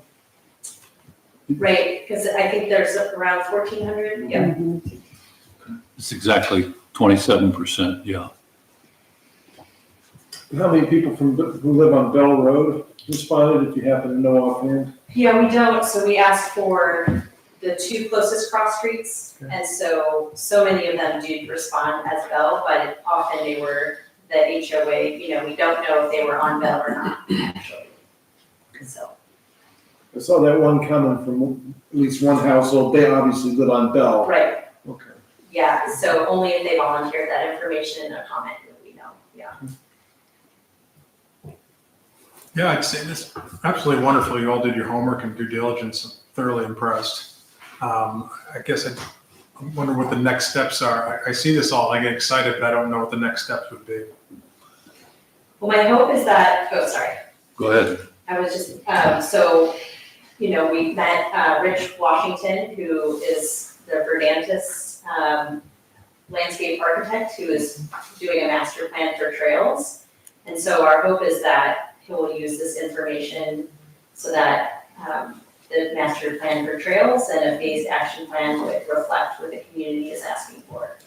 Right, because I think there's around 1,400, yeah. It's exactly 27%, yeah. How many people who live on Bell Road responded, if you happen to know offhand? Yeah, we don't, so we asked for the 2 closest cross streets, and so many of them did respond as Bell, but often they were the HOA, we don't know if they were on Bell or not, actually. So. I saw that one comment from at least one household. They obviously live on Bell. Right, Okay. yeah, so only if they volunteered that information in a comment would we know. Yeah, I'd say this absolutely wonderful. You all did your homework and due diligence. I'm thoroughly impressed. I guess I wonder what the next steps are. I see this all, I get excited, but I don't know what the next steps would be. Well, my hope is that, oh, sorry. Go ahead. I was just, so, you know, we met Rich Washington, who is the Verdantis landscape architect, who is doing a master plan for trails. And so our hope is that he will use this information so that the master plan for trails and a phased action plan would reflect what the community is asking for.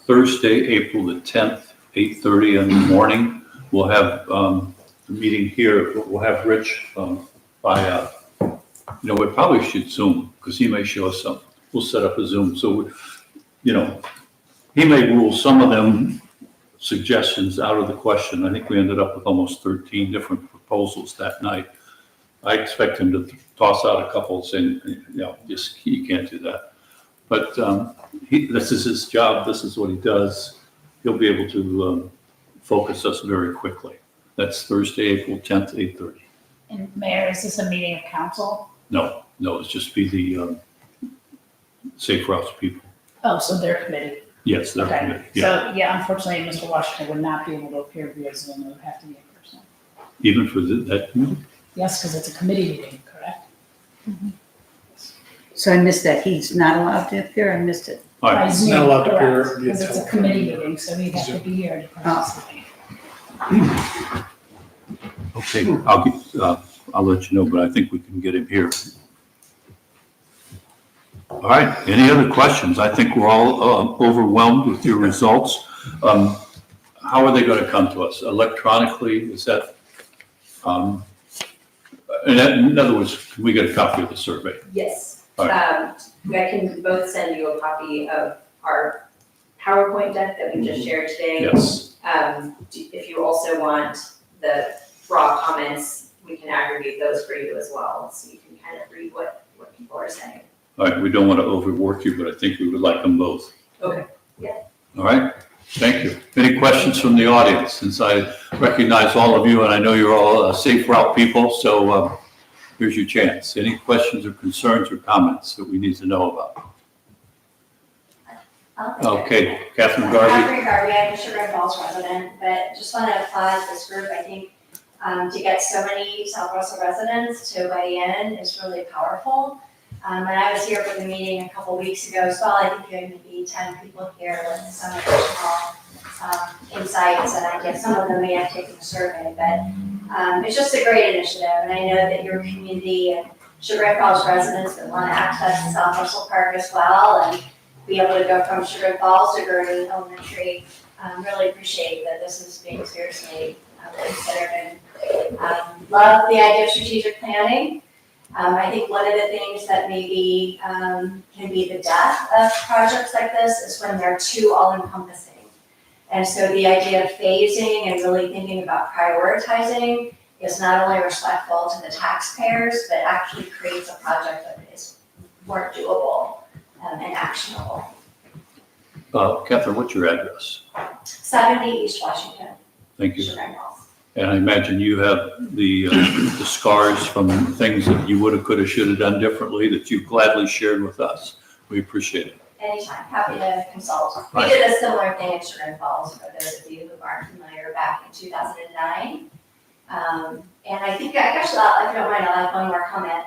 Thursday, April the 10th, 8:30 in the morning. We'll have the meeting here. We'll have Rich by, we probably should Zoom because he may show us something. We'll set up a Zoom. So, he may rule some of them suggestions out of the question. I think we ended up with almost 13 different proposals that night. I expect him to toss out a couple saying, you can't do that. But this is his job. This is what he does. He'll be able to focus us very quickly. That's Thursday, April 10th, 8:30. And Mayor, is this a meeting of council? No, it's just be the Safe Routes people. Oh, so they're committed. Yes, they're Okay. committed. Yeah. So, yeah, unfortunately, Mr. Washington would not be able to appear via Zoom. It would have to be in person. Even for that committee? Yes, because it's a committee meeting, correct? So I missed that. He's not allowed to appear. I missed it. All right. By Zoom, Not allowed to appear correct, via because it's a telephone. committee meeting, so he'd have to be here to participate. Okay, I'll let you know, but I think we can get him here. All right, any other questions? I think we're all overwhelmed with your results. How are they going to come to us? Electronically? Is that, in other words, can we get a copy of the survey? Yes. All I can both send you a copy of our PowerPoint deck that we just shared today. Yes. If you also want the raw comments, we can aggregate those for you as well, so you can kind of read what people are saying. All right, we don't want to overwork you, but I think we would like them both. Okay, yeah. All right, thank you. Any questions from the audience? Since I recognize all of you and I know you're all Safe Route people, so here's your chance. Any questions or concerns or comments that we need to know about? Okay, Catherine Garvey. Catherine Garvey, I'm a Sugar Falls resident, but just want to applaud this group. I think to get so many South Russell residents to weigh in is really powerful. And I was here for the meeting a couple weeks ago, so I think there may be 10 people here with some additional insights, and I guess some of them may have taken the survey, but it's just a great initiative, and I know that your community and Sugar Falls residents that want to access South Russell Park as well, and be able to go from Sugar Falls to Gurney Elementary. Really appreciate that this is being seriously considered, and love the idea of strategic planning. I think one of the things that maybe can be the death of projects like this is when they're too all-encompassing. And so the idea of phasing and really thinking about prioritizing is not only respectful to the taxpayers, but actually creates a project that is more doable and actionable. Catherine, what's your address? 70 East Washington, Thank you. Sugar Falls. And I imagine you have the scars from things that you would have, could have, should have done differently that you gladly shared with us. We appreciate it. Anytime, happy to consult. We Right. did a similar thing in Sugar Falls, for those of you who aren't familiar, back in 2009. And I think, actually, if you don't mind, I'll have one more comment.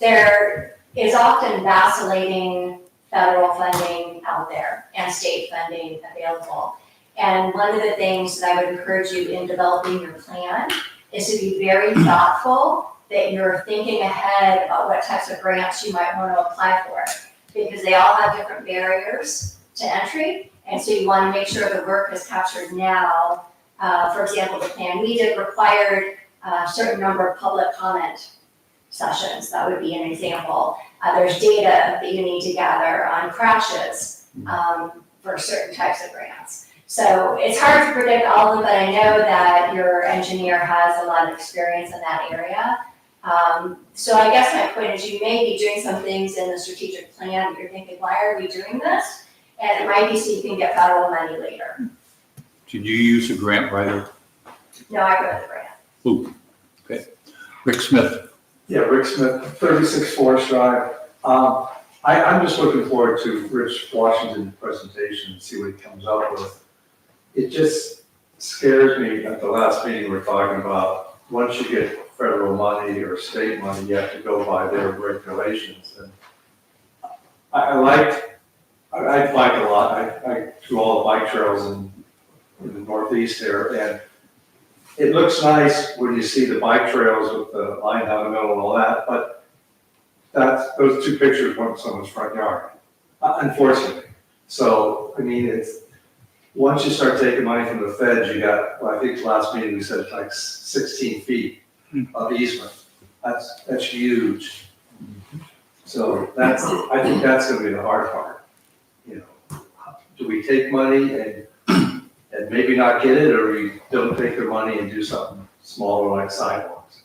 There is often vacillating federal funding out there and state funding available. And one of the things that I would encourage you in developing your plan is to be very thoughtful that you're thinking ahead about what types of grants you might want to apply for, because they all have different barriers to entry. And so you want to make sure the work is captured now. For example, the plan we did required a certain number of public comment sessions. That would be an example. There's data that you need to gather on crashes for certain types of grants. So it's hard to predict all of them, but I know that your engineer has a lot of experience in that area. So I guess my point is you may be doing some things in the strategic plan that you're thinking, why are we doing this? And it might be so you can get federal money later. Did you use a grant writer? No, I wrote the grant. Ooh, okay. Rick Smith. Yeah, Rick Smith, 36 Forest Drive. I'm just looking forward to Rich Washington's presentation and see what he comes up with. It just scares me at the last meeting we were talking about, once you get federal money or state money, you have to go by their regulations. And I bike a lot. I do all the bike trails in the Northeast there, and it looks nice when you see the bike trails with the line down the middle and all that, but those two pictures weren't someone's front yard, unfortunately. So, I mean, once you start taking money from the feds, you got, well, I think last meeting we said like 16 feet of easement. That's huge. So I think that's gonna be the hard part. You know, do we take money and maybe not get it, or we don't take their money and do something smaller like sidewalks?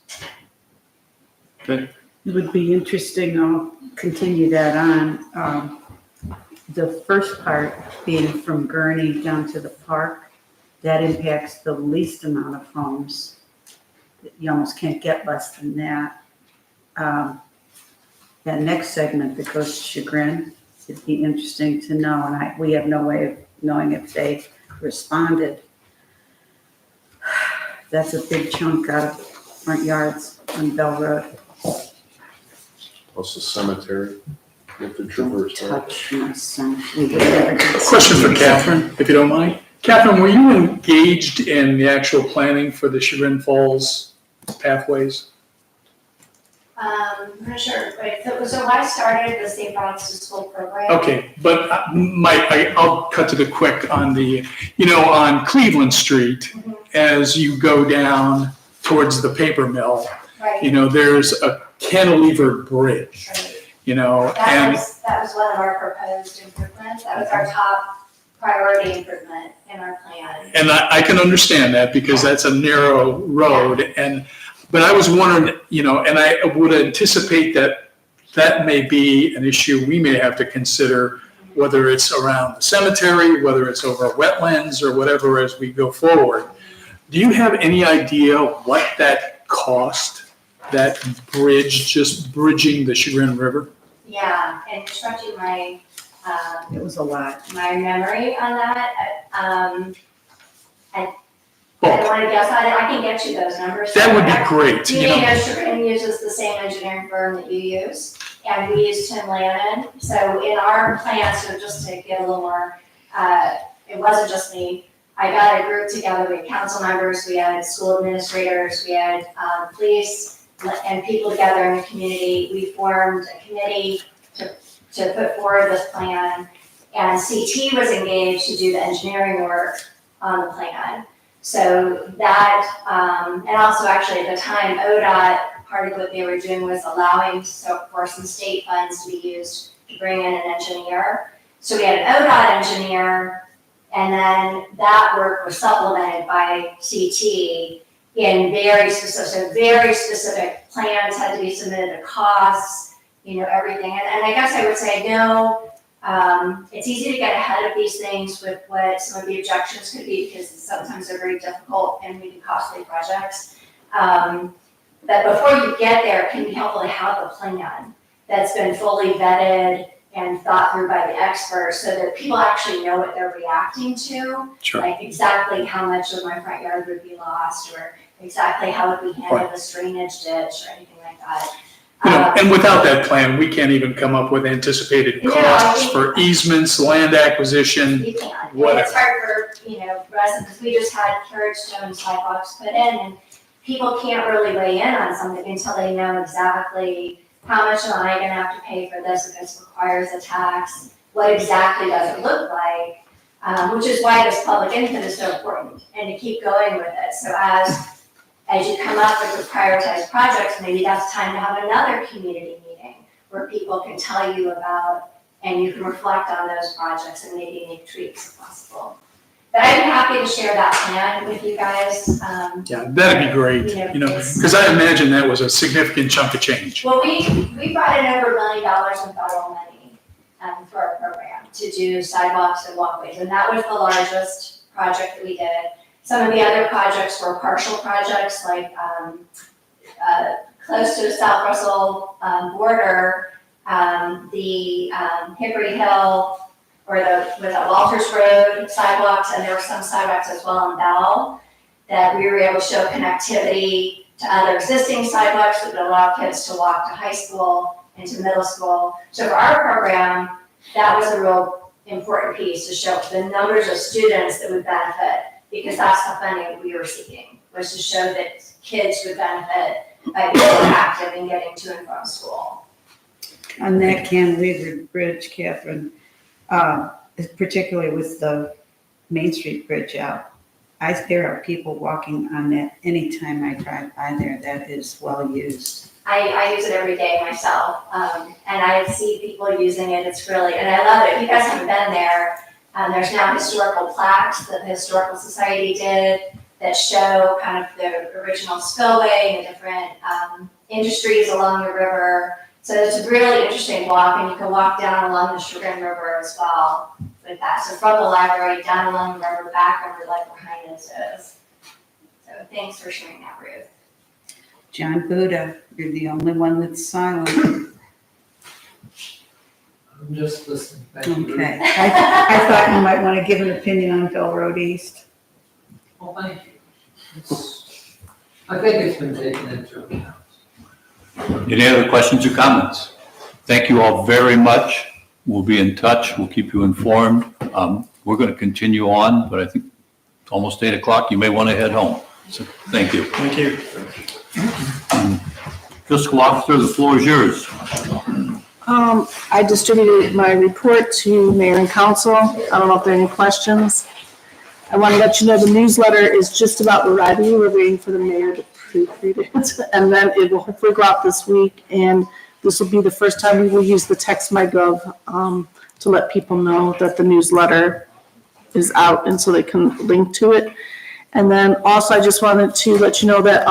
It would be interesting, I'll continue that on. The first part being from Gurney down to the park, that impacts the least amount of homes. You almost can't get less than that. That next segment that goes to Chagrin, it'd be interesting to know, and we have no way of knowing if they responded. That's a big chunk out of front yards on Bell Road. Plus the cemetery, you have to traverse that. Touch my son. We would never get Question for Catherine, if you don't mind. Catherine, were you engaged in the actual planning for the Chagrin Falls pathways? I'm not sure, but so I started the Safe Routes to School program. Okay, but I'll cut to the quick on on Cleveland Street, as you go down towards the paper mill, Right, there's a cantilever bridge, right. and That was one of our proposed improvements. That was our top priority improvement in our plan. And I can understand that because that's a narrow road but I was wondering, and I would anticipate that may be an issue we may have to consider, whether it's around the cemetery, whether it's over wetlands or whatever as we go forward. Do you have any idea what that cost, that bridge, just bridging the Chagrin River? Yeah, and stretching my, It was a lot. my memory on that, I don't want to guess on it. I can get you those numbers. That would be great. Chagrin uses the same engineering firm that you use, and we use Tim Lannon. So in our plan, so just to get a little more, it wasn't just me. I got a group together, we had council members, we had school administrators, we had police, and people together in the community. We formed a committee to put forward this plan, and CT was engaged to do the engineering work on the plan. So that, and also actually at the time, ODOT, part of what they were doing was allowing for some state funds to be used to bring in an engineer. So we had an ODOT engineer, and then that work was supplemented by CT in very specific plans had to be submitted to costs, everything. And I guess I would say no. It's easy to get ahead of these things with what some of the objections could be because sometimes they're very difficult and maybe costly projects. But before you get there, it can be helpful to have a plan that's been fully vetted and thought through by the experts so that people actually know what they're reacting to. Sure. Like exactly how much of my front yard would be lost or exactly how would we handle this drainage ditch or anything like that. And without that plan, we can't even come up with anticipated costs for easements, land acquisition. You can't. And Whatever. it's hard for, residents, because we just had carriage stone sidewalks put in and people can't really weigh in on something until they know exactly how much am I gonna have to pay for this if this requires a tax? What exactly does it look like? Which is why this public input is so important and to keep going with it. So as you come up with the prioritized projects, maybe that's time to have another community meeting where people can tell you about, and you can reflect on those projects and maybe make tweaks if possible. But I'd be happy to share that plan with you guys. Yeah, that'd be great, because I imagine that was a significant chunk of change. Well, we brought in over $1 million in federal money for our program to do sidewalks and walkways, and that was the largest project that we did. Some of the other projects were partial projects, like close to the South Russell border, the Hickory Hill, or the Walters Road sidewalks, and there were some sidewalks as well in Bell, that we were able to show connectivity to other existing sidewalks that would allow kids to walk to high school and to middle school. So for our program, that was a real important piece to show the numbers of students that would benefit, because that's the funding we were seeking, was to show that kids would benefit by being active and getting to and from school. On that Cantilever Bridge, Catherine, particularly with the Main Street Bridge out, there are people walking on that anytime I drive by there. That is well used. I use it every day myself, and I see people using it. It's really, and I love it. If you guys haven't been there, there's now historical plaques that the Historical Society did that show kind of the original spillway and the different industries along the river. So it's a really interesting walk, and you can walk down along the Chagrin River as well with that. So from the library, down along the river, back over like where Highness is. So thanks for sharing that, Ruth. John Buda, you're the only one that's silent. I'm just listening. Thank you. Okay. I thought you might want to give an opinion on Bell Road East. Well, thank you. I think it's been taken into account. Any other questions or comments? Thank you all very much. We'll be in touch. We'll keep you informed. We're going to continue on, but I think it's almost 8 o'clock. You may want to head home. So thank you. Thank you. Fiscal Officer, the floor is yours. I distributed my report to mayor and council. I don't know if there are any questions. I want to let you know the newsletter is just about arriving. We're waiting for the mayor to proofread it. And then it will hopefully go out this week. And this will be the first time we will use the TextMyGov to let people know that the newsletter is out, and so they can link to it. And then also I just wanted to let you know that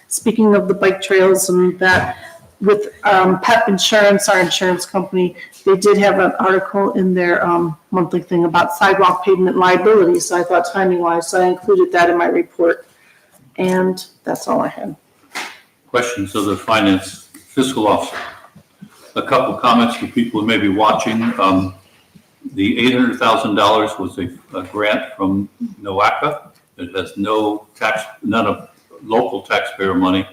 speaking of the bike trails and that, with PEP Insurance, our insurance company, they did have an article in their monthly thing about sidewalk pavement liability. So I thought timing wise, so I included that in my report. And that's all I had. Questions of the finance fiscal officer? A couple comments for people who may be watching. The $800,000 was a grant from NOACA. It has none of local taxpayer money.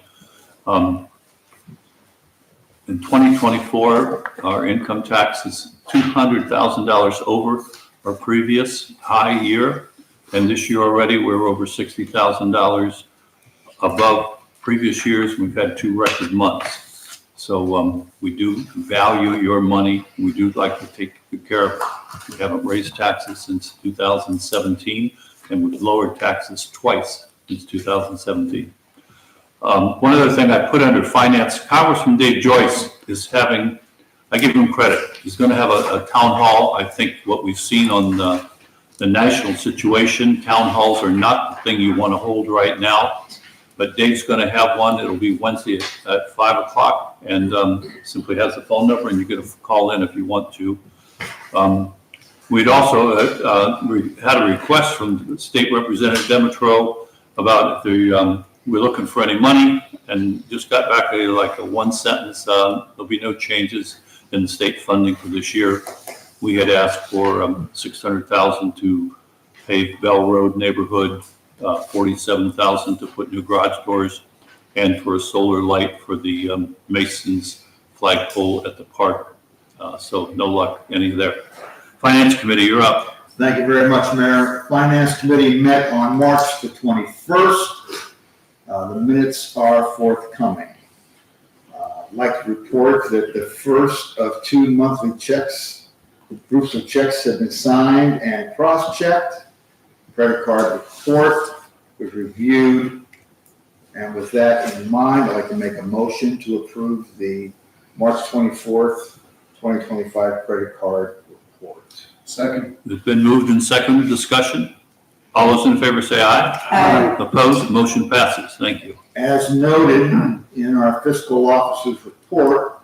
In 2024, our income tax is $200,000 over our previous high year. And this year already, we're over $60,000 above previous years. We've had 2 record months. So we do value your money. We do like to take good care of it. We haven't raised taxes since 2017, and we've lowered taxes twice since 2017. One other thing I put under finance, Congressman Dave Joyce is having, I give him credit, he's going to have a town hall. I think what we've seen on the national situation, town halls are not the thing you want to hold right now, but Dave's going to have one. It'll be Wednesday at 5 o'clock, and simply has a phone number, and you get a call in if you want to. We'd also had a request from State Representative Demetro about if we're looking for any money, and just got back like a one sentence. There'll be no changes in the state funding for this year. We had asked for $600,000 to pave Bell Road neighborhood, $47,000 to put new garage doors, and for a solar light for the Masons flagpole at the park. So no luck any there. Finance Committee, you're up. Thank you very much, Mayor. Finance Committee met on March the 21st. The minutes are forthcoming. I'd like to report that the first of 2 monthly checks, groups of checks have been signed and cross-checked. Credit card report was reviewed. And with that in mind, I'd like to make a motion to approve the March 24th, 2025 credit card report. Second. It's been moved and seconded. Discussion. All those in favor say aye. Aye. Opposed? Motion passes. Thank you. As noted in our fiscal officer's report,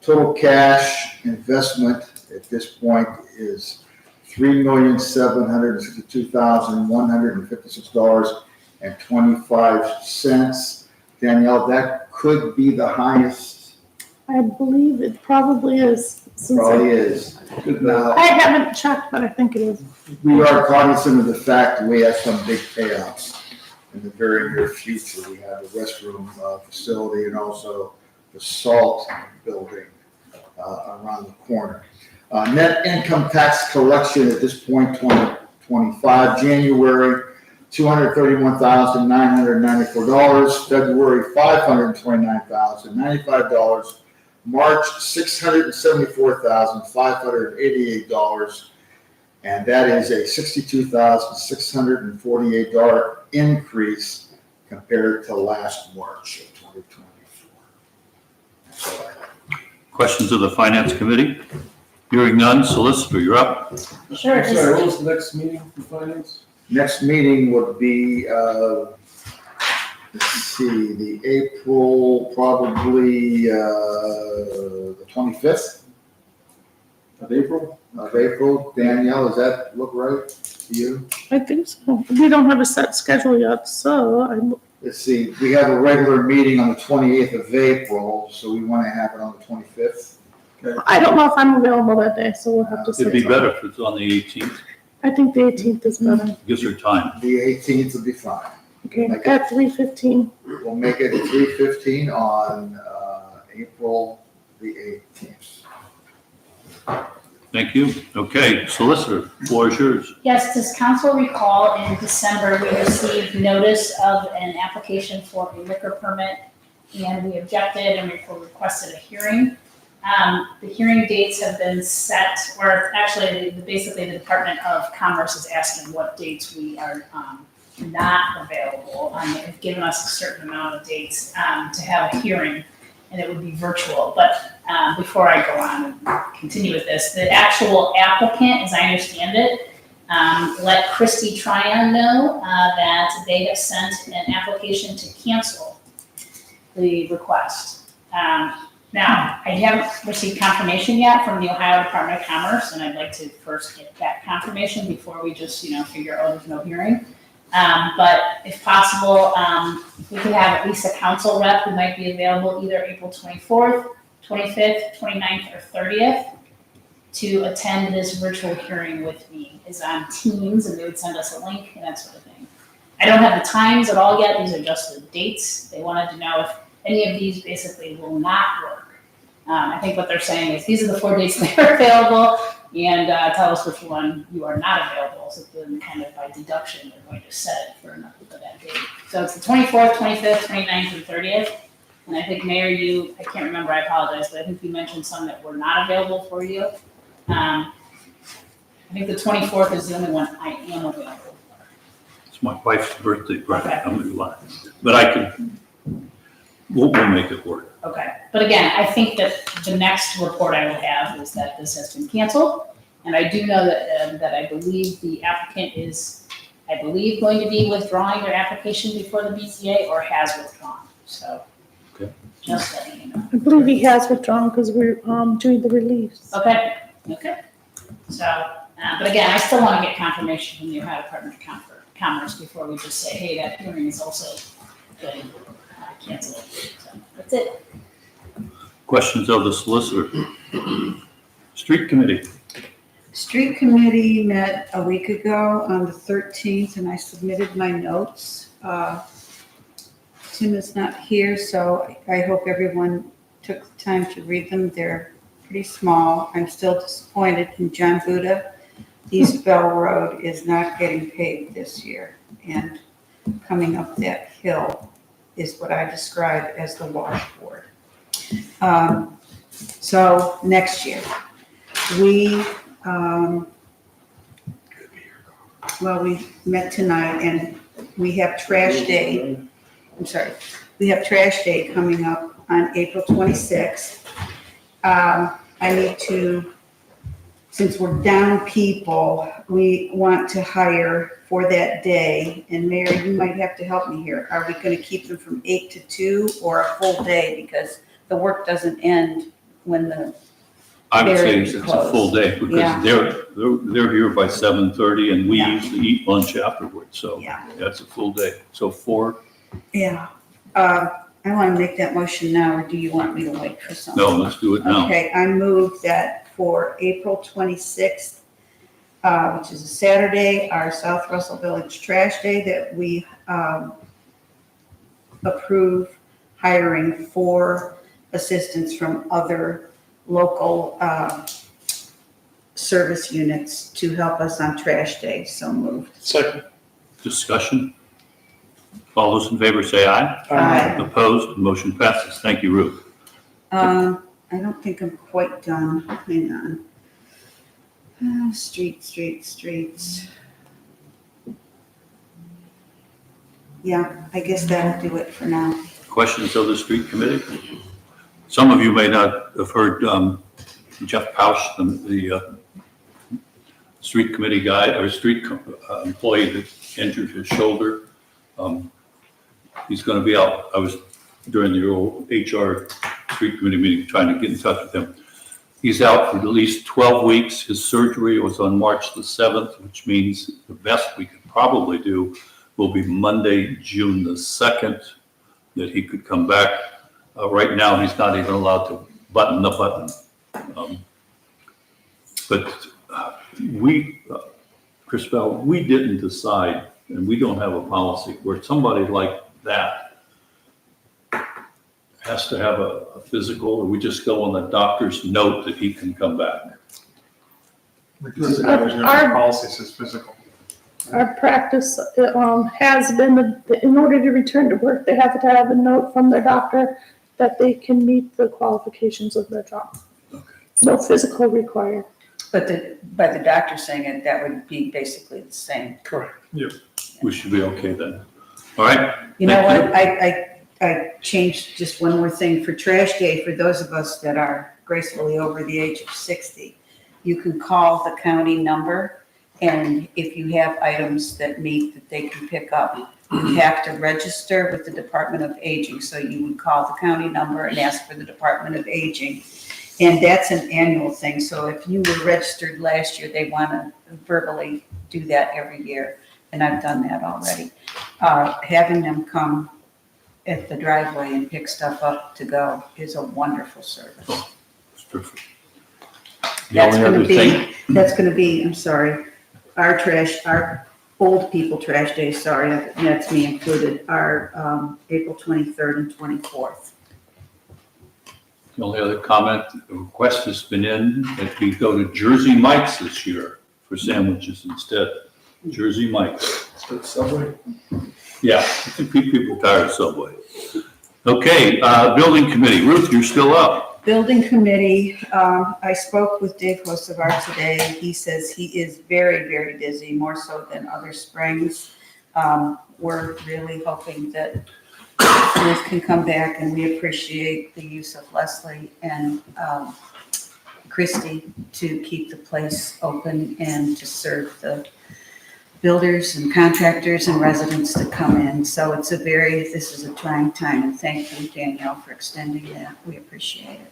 total cash investment at this point is $3,762,156.25. Danielle, that could be the highest, I believe it probably is. Since probably is. Now, I haven't checked, but I think it is. we are cognizant of the fact that we have some big payouts in the very near future. We have a restroom facility and also the salt building around the corner. Net income tax collection at this point, 2025, January, $231,994, February, $529,095, March, $674,588, and that is a $62,648 increase compared to last March of 2024. That's all I have. Questions of the Finance Committee? Hearing none, Solicitor, you're up. Sure. I'm sorry, what was the next meeting for finance? Next meeting would be, let's see, the April, probably the 25th Of April? of April. Danielle, does that look right to you? I think so. We don't have a set schedule yet, so Let's see, we have a regular meeting on the 28th of April, so we want to have it on the 25th. I don't know if I'm available that day, so we'll have to see. It'd be better if it's on the 18th. I think the 18th is better. Gives her time. The 18th will be fine. Okay, at 3:15. We'll make it 3:15 on April the 18th. Thank you. Okay, Solicitor, floor is yours. Yes, does council recall in December, we received notice of an application for a liquor permit, and we objected and we requested a hearing. The hearing dates have been set, or actually, basically, the Department of Commerce is asking what dates we are not available. They've given us a certain amount of dates to have a hearing, and it would be virtual. But before I go on and continue with this, the actual applicant, as I understand it, let Christy Tryon know that they have sent an application to cancel the request. Now, I haven't received confirmation yet from the Ohio Department of Commerce, and I'd like to first get that confirmation before we just, figure, oh, there's no hearing. But if possible, if we could have at least a council rep who might be available either April 24th, 25th, 29th, or 30th to attend this virtual hearing with me, is on Teams, and they would send us a link and that sort of thing. I don't have the times at all yet. These are just the dates. They wanted to know if any of these basically will not work. I think what they're saying is these are the 4 dates that are available, and tell us which one you are not available. So then kind of by deduction, they're going to set it for that date. So it's the 24th, 25th, 29th, and 30th. And I think, Mayor, I can't remember, I apologize, but I think you mentioned some that were not available for you. I think the 24th is the only one I am available for. It's my wife's birthday, right? Okay. I'm gonna lie. But we'll make it work. Okay, but again, I think that the next report I will have is that this has been canceled. And I do know that I believe the applicant is, going to be withdrawing their application before the BZA or has withdrawn. So, Okay. just letting you know. I believe he has withdrawn because we're doing the release. Okay. So, but again, I still want to get confirmation from the Ohio Department of Commerce before we just say, hey, that hearing is also getting canceled. So, that's it. Questions of the solicitor? Street Committee. Street Committee met a week ago on the 13th, and I submitted my notes. Tim is not here, so I hope everyone took the time to read them. They're pretty small. I'm still disappointed in John Buda. East Bell Road is not getting paved this year, and coming up that hill is what I describe as the washboard. So next year, we met tonight and we have trash day. We have trash day coming up on April 26th. I need to, since we're down people, we want to hire for that day. And Mary, you might have to help me here. Are we going to keep them from 8 to 2 or a full day? Because the work doesn't end when the I would say Very it's a close. full day Yeah. because they're here by 7:30 and we Yeah. usually eat lunch afterwards. So Yeah. that's a full day. So 4, Yeah. I want to make that motion now, or do you want me to wait for something? no, let's do it now. Okay, I move that for April 26th, which is a Saturday, our South Russell Village Trash Day, that we approve hiring 4 assistants from other local service units to help us on Trash Day. So moved. Second. Discussion? All those in favor say aye. Aye. Opposed? Motion passes. Thank you, Ruth. I don't think I'm quite done. Hang on. Streets. Yeah, I guess that'll do it for now. Questions of the street committee? Some of you may not have heard Jeff Pausch, the street committee guy, or street employee that injured his shoulder. He's going to be out. I was during the old HR street committee meeting trying to get in touch with him. He's out for at least 12 weeks. His surgery was on March the 7th, which means the best we could probably do will be Monday, June the 2nd, that he could come back. Right now, he's not even allowed to button the button. But Chrisbel, we didn't decide, and we don't have a policy where somebody like that has to have a physical, or we just go on the doctor's note that he can come back. Our policy says physical. Our practice has been that in order to return to work, they have to have a note from their doctor that they can meet the qualifications of their job. Okay. No physical required. But by the doctor saying it, that would be basically the same. Correct. We should be okay then. All right? You know Thank what, I changed just one more thing for Trash Day, for those of us that are gracefully over the age of 60. You can call the county number, and if you have items that they can pick up, you have to register with the Department of Aging. So you would call the county number and ask for the Department of Aging. And that's an annual thing. So if you were registered last year, they want to verbally do that every year. And I've done that already. Having them come at the driveway and pick stuff up to go is a wonderful service. It's perfect. The only other thing, That's gonna be, I'm sorry, our old people trash day, sorry, that's me included, are April 23rd and 24th. the only other comment, the request has been in that we go to Jersey Mike's this year for sandwiches instead. Jersey Mike's. Subway? Yeah, people tired of Subway. Okay, building committee. Ruth, you're still up. Building committee, I spoke with Dave Hosevar today. He says he is very, very busy, more so than other springs. We're really hoping that Ruth can come back, and we appreciate the use of Leslie and Christie to keep the place open and to serve the builders and contractors and residents to come in. So this is a trying time, and thank you, Danielle, for extending that. We appreciate it.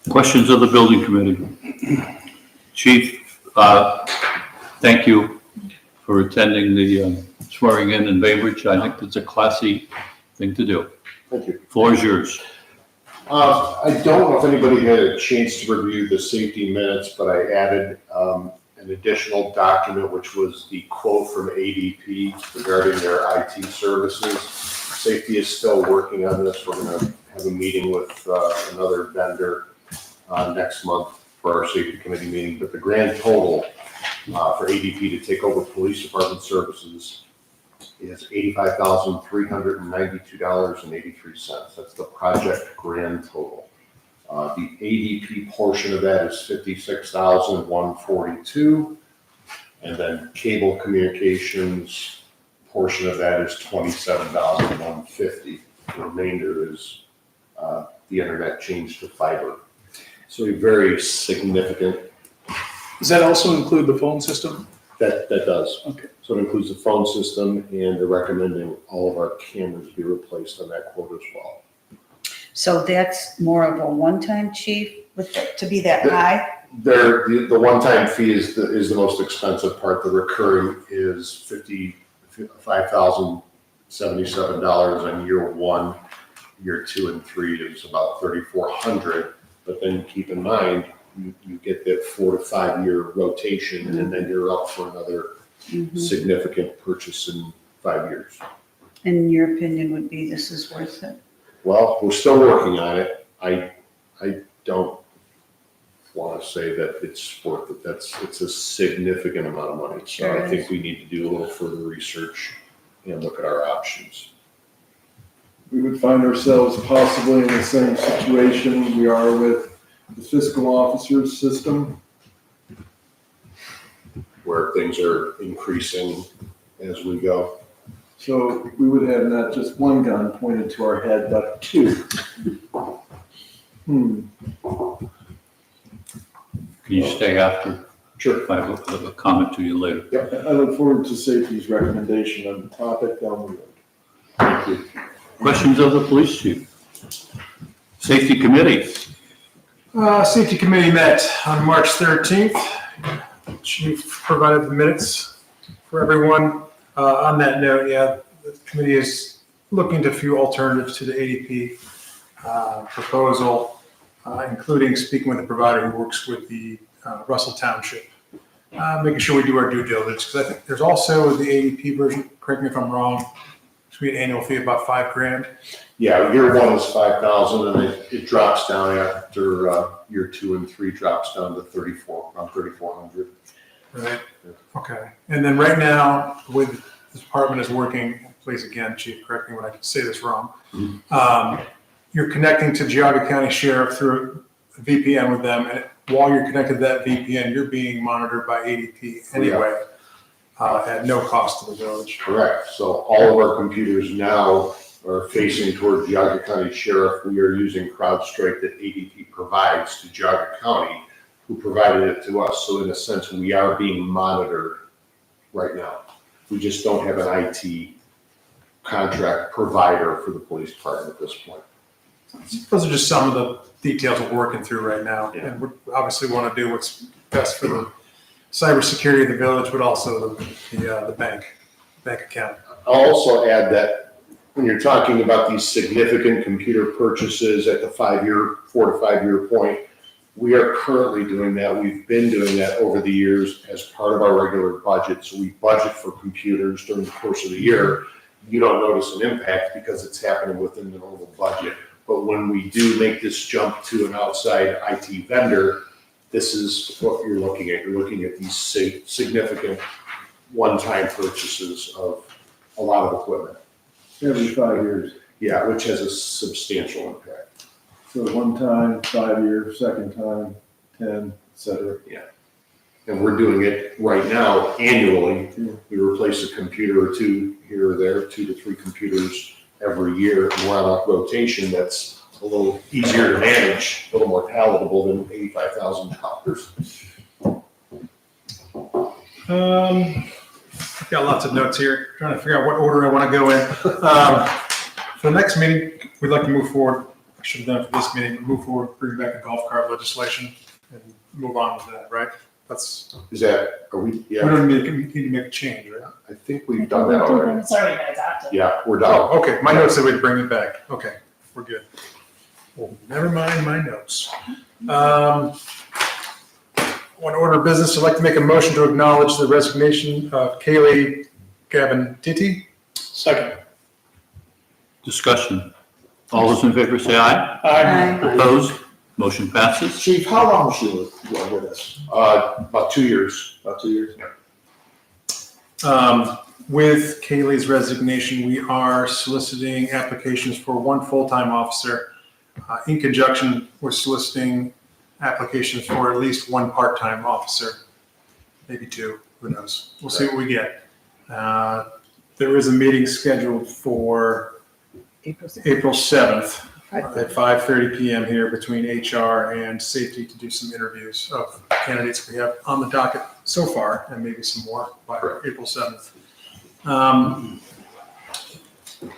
Questions of the building committee? Chief, thank you for attending the swearing in Bainbridge. I think it's a classy thing to do. Thank you. Floor is yours. I don't know if anybody had a chance to review the safety minutes, but I added an additional document, which was the quote from ADP regarding their IT services. Safety is still working on this. We're going to have a meeting with another vendor next month for our safety committee meeting. But the grand total for ADP to take over police department services is $85,392.83. That's the project grand total. The ADP portion of that is $56,142, and then cable communications portion of that is $27,150. The remainder is the internet changed to fiber. So a very significant. Does that also include the phone system? That does. Okay. So it includes the phone system, and they're recommending all of our cameras be replaced on that quote as well. So that's more of a one-time, chief, to be that high? The one-time fee is the most expensive part. The recurring is $55,077 on year one. Year 2 and 3 is about $3,400. But then keep in mind, you get that 4 to 5 year rotation, and then you're up for another significant purchase in 5 years. In your opinion would be this is worth it? Well, we're still working on it. I don't want to say that it's worth it. It's a significant amount of money. So Sure I think we need to do a little further research and look at our options. We would find ourselves possibly in the same situation we are with the fiscal officer's system. Where things are increasing as we go. So we would have not just one gun pointed to our head, but two. Can you stay after? Sure. I have a comment to you later. Yep. I look forward to safety's recommendation on the topic down the road. Thank you. Questions of the police chief? Safety committee. Safety committee met on March 13th. Chief provided the minutes for everyone. On that note, the committee is looking to a few alternatives to the ADP proposal, including speaking with the provider who works with the Russell Township, making sure we do our due diligence, because I think there's also the ADP version, correct me if I'm wrong, should be an annual fee of about $5,000. Yeah, year one is 5,000, and it drops down after year 2 and 3 drops down to 3,400. Right. Okay. And then right now, the way the department is working, please again, Chief, correct me when I say this wrong. You're connecting to Geauga County Sheriff through a VPN with them, and while you're connected to that VPN, you're being monitored by ADP anyway, at no cost to the village. Correct. So all of our computers now are facing toward Geauga County Sheriff. We are using CrowdStrike that ADP provides to Geauga County, who provided it to us. So in a sense, we are being monitored right now. We just don't have an IT contract provider for the police department at this point. Those are just some of the details we're working through right now. Yeah. And we obviously want to do what's best for the cybersecurity of the village, but also the bank account. I'll also add that when you're talking about these significant computer purchases at the 4 to 5 year point, we are currently doing that. We've been doing that over the years as part of our regular budget. So we budget for computers during the course of the year. You don't notice an impact because it's happening within the normal budget. But when we do make this jump to an outside IT vendor, this is what you're looking at. You're looking at these significant one-time purchases of a lot of equipment. Every 5 years. Yeah, which has a substantial impact. So one time, 5 year, second time, 10, et cetera. Yeah. And we're doing it right now annually. We replace a computer or two here or there, 2 to 3 computers every year. And we're on a rotation that's a little easier to manage, a little more palatable than $85,000. I've got lots of notes here, trying to figure out what order I want to go in. For the next meeting, we'd like to move forward. I should have done it for this meeting, move forward, bring back the golf cart legislation and move on with that, right? We don't need to make a change, right? I think we've done that already. It's already been adopted. Yeah, we're done. Oh, okay, my notes said we'd bring it back. Okay, we're good. Well, never mind my notes. One order of business, I'd like to make a motion to acknowledge the resignation of Kaylee Gavin-Titti. Second. Discussion. All those in favor say aye. Aye. Opposed? Motion passes. Chief, how long was she with us? About 2 years. About 2 years? With Kaylee's resignation, we are soliciting applications for one full-time officer in conjunction with soliciting applications for at least one part-time officer, maybe 2, who knows? We'll see what we get. There is a meeting scheduled for April 7th at 5:30 PM here between HR and safety to do some interviews of candidates we have on the docket so far, and maybe some more by April 7th.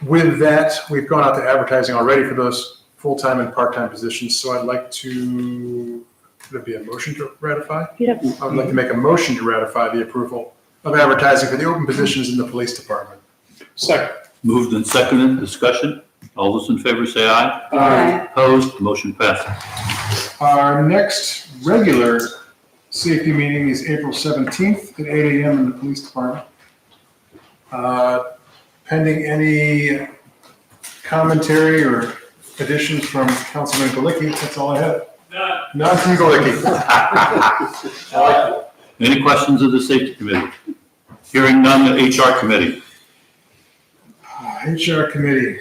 With that, we've gone out to advertising already for those full-time and part-time positions. So I'd like to, would it be a motion to ratify? Yep. I would like to make a motion to ratify the approval of advertising for the open positions in the police department. Second. Moved and seconded, discussion. All those in favor say aye. Aye. Opposed, motion passes. Our next regular safety meeting is April 17th at 8 a.m. in the police department. Pending any commentary or additions from Councilman Galicki, that's all I have. None from Galicki. Any questions of the safety committee? Hearing none, the HR committee. HR committee.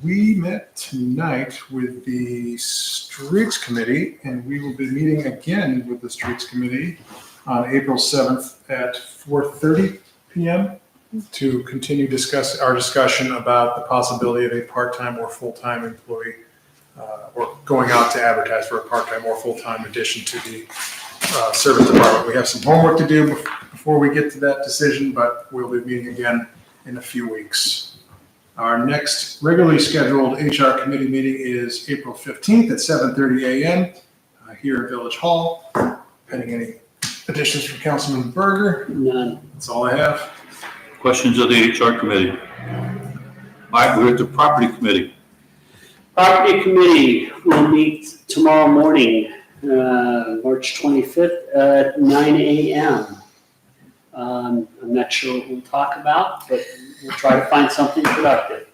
We met tonight with the streets committee, and we will be meeting again with the streets committee on April 7th at 4:30 p.m. to continue our discussion about the possibility of a part-time or full-time employee, or going out to advertise for a part-time or full-time addition to the service department. We have some homework to do before we get to that decision, but we'll be meeting again in a few weeks. Our next regularly scheduled HR committee meeting is April 15th at 7:30 a.m. Here at Village Hall. Pending any additions from Councilman Berger? None. That's all I have. Questions of the HR committee? All right, we're at the property committee. Property committee will meet tomorrow morning, March 25th at 9 a.m. I'm not sure what we'll talk about, but we'll try to find something productive.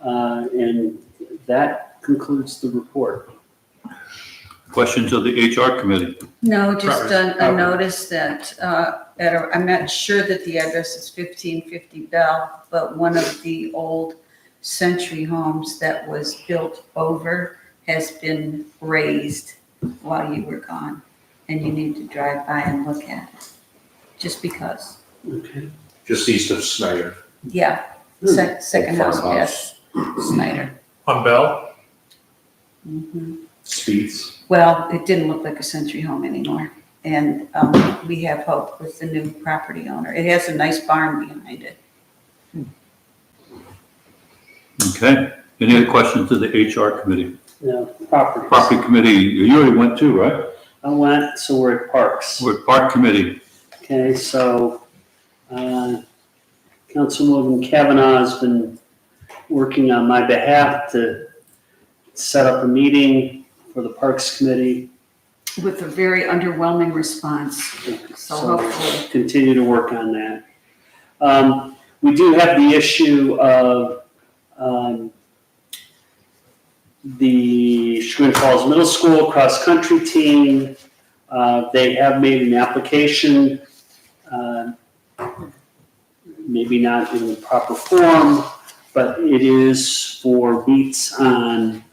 And that concludes the report. Questions of the HR committee? No, just a Property. notice that, I'm not sure that the address is 1550 Bell, but one of the old century homes that was built over has been raised while you were gone. And you need to drive by and look at it, just because. Okay. Just east of Snyder. Yeah, second house past Snyder. On Bell? Mhm. Speeds. Well, it didn't look like a century home anymore. And we have hope with the new property owner. It has a nice barn behind it. Okay. Any other questions to the HR committee? No, properties. Property committee, you already went too, right? I went, so we're at parks. We're at park committee. Okay, so, Councilwoman Kavanaugh has been working on my behalf to set up a meeting for the Parks Committee. With a very underwhelming response. So hopefully. Continue to work on that. We do have the issue of, the Chagrin Falls Middle School cross-country team. They have made an application, maybe not in the proper form, but it is for meets on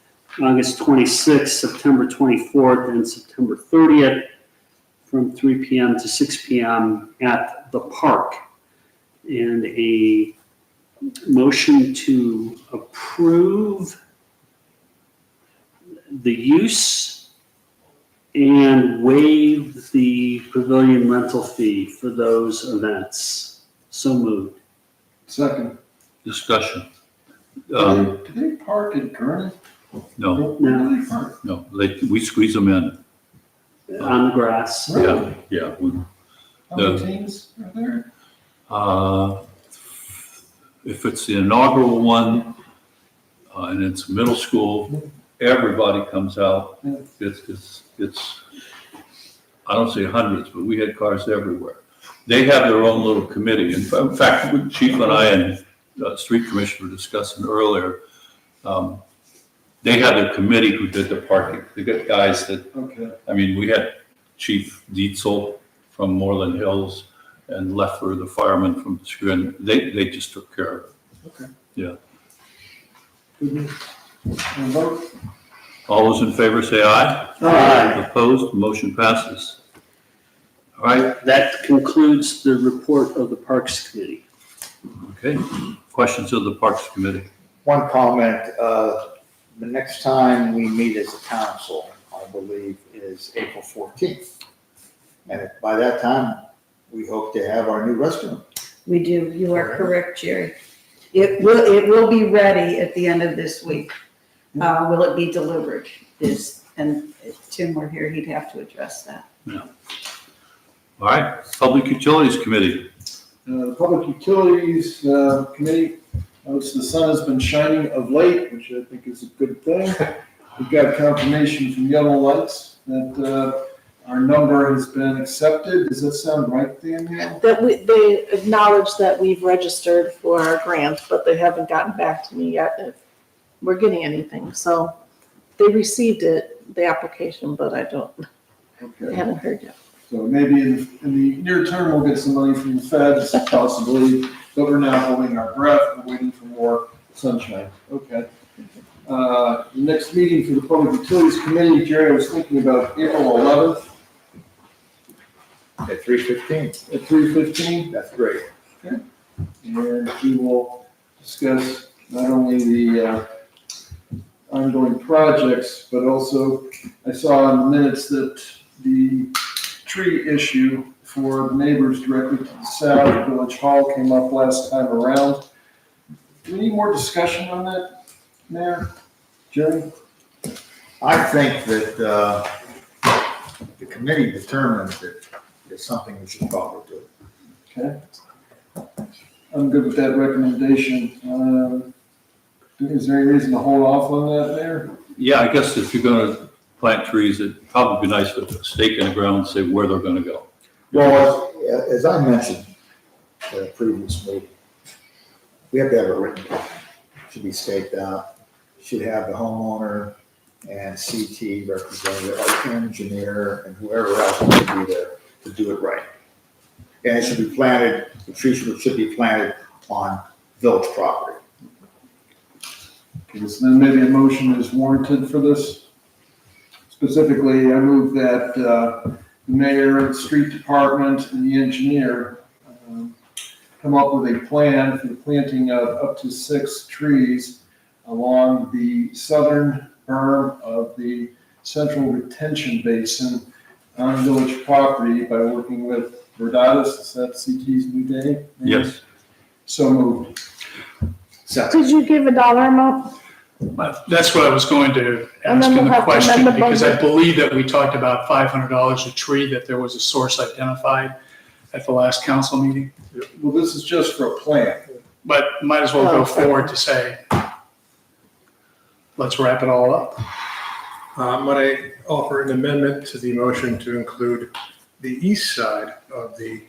August 26th, September 24th, and September 30th from 3 p.m. to 6 p.m. at the park. And a motion to approve the use and waive the pavilion rental fee for those events. So moved. Second. Discussion. Do they park in Kearney? No, No, Where do they park? no, we squeeze them in. on the grass. Yeah, yeah. How many teams are there? If it's the inaugural one, and it's middle school, everybody comes out. It's, I don't say hundreds, but we had cars everywhere. They have their own little committee. In fact, Chief and I and Street Commissioner were discussing earlier, they had their committee who did the parking. They got guys that, Okay. I mean, we had Chief Dietzel from Moreland Hills and Leffer, the fireman from Chagrin. They just took care of it. Okay. Yeah. And vote. All those in favor say aye. Aye. Opposed, motion passes. All right, That concludes the report of the Parks Committee. okay. Questions of the Parks Committee? One comment, the next time we meet as a council, I believe, is April 14th. And by that time, we hope to have our new restroom. We do, you are correct, Jerry. It will be ready at the end of this week. Will it be delivered? And if Tim were here, he'd have to address that. All right, Public Utilities Committee. The Public Utilities Committee, notice the sun has been shining of late, which I think is a good thing. We've got confirmation from Yellow Lights that our number has been accepted. Does that sound right, Danielle? They acknowledge that we've registered for our grant, but they haven't gotten back to me yet if we're getting anything. So they received it, the application, but I Okay. haven't heard yet. So maybe in the near term, we'll get some money from the feds, possibly, but we're now holding our breath, we're waiting for more sunshine. Okay. The next meeting for the Public Utilities Committee, Jerry, I was thinking about April 11th At 3:15. at 3:15. That's great. And we will discuss not only the ongoing projects, but also, I saw in the minutes that the tree issue for the neighbors directly to the south of Village Hall came up last time around. Do we need more discussion on that, Mayor? Jerry? I think that the committee determined that it's something we should probably do. Okay. I'm good with that recommendation. Is there any reason to hold off on that, Mayor? Yeah, I guess if you're gonna plant trees, it'd probably be nice with a stake in the ground and say where they're gonna go. Well, as I mentioned at a previous meeting, we have to have it written. Should be staked out, should have the homeowner and CT representative, our engineer, and whoever else will be there to do it right. And it should be planted, the trees should be planted on village property. Okay, so then maybe a motion is warranted for this. Specifically, I move that the mayor, the street department, and the engineer come up with a plan for the planting of up to 6 trees along the southern berm of the central retention basin on village property by working with Verdatis. Is that CT's new day? Yes. So moved. Did you give a dollar amount? That's what I was going to And ask then in we'll the have to question, amend the because I budget. believe that we talked about $500 a tree, that there was a source identified at the last council meeting. Well, this is just for a plan. But might as well Oh, go okay. forward to say, let's wrap it all up. Might I offer an amendment to the motion to include the east side of the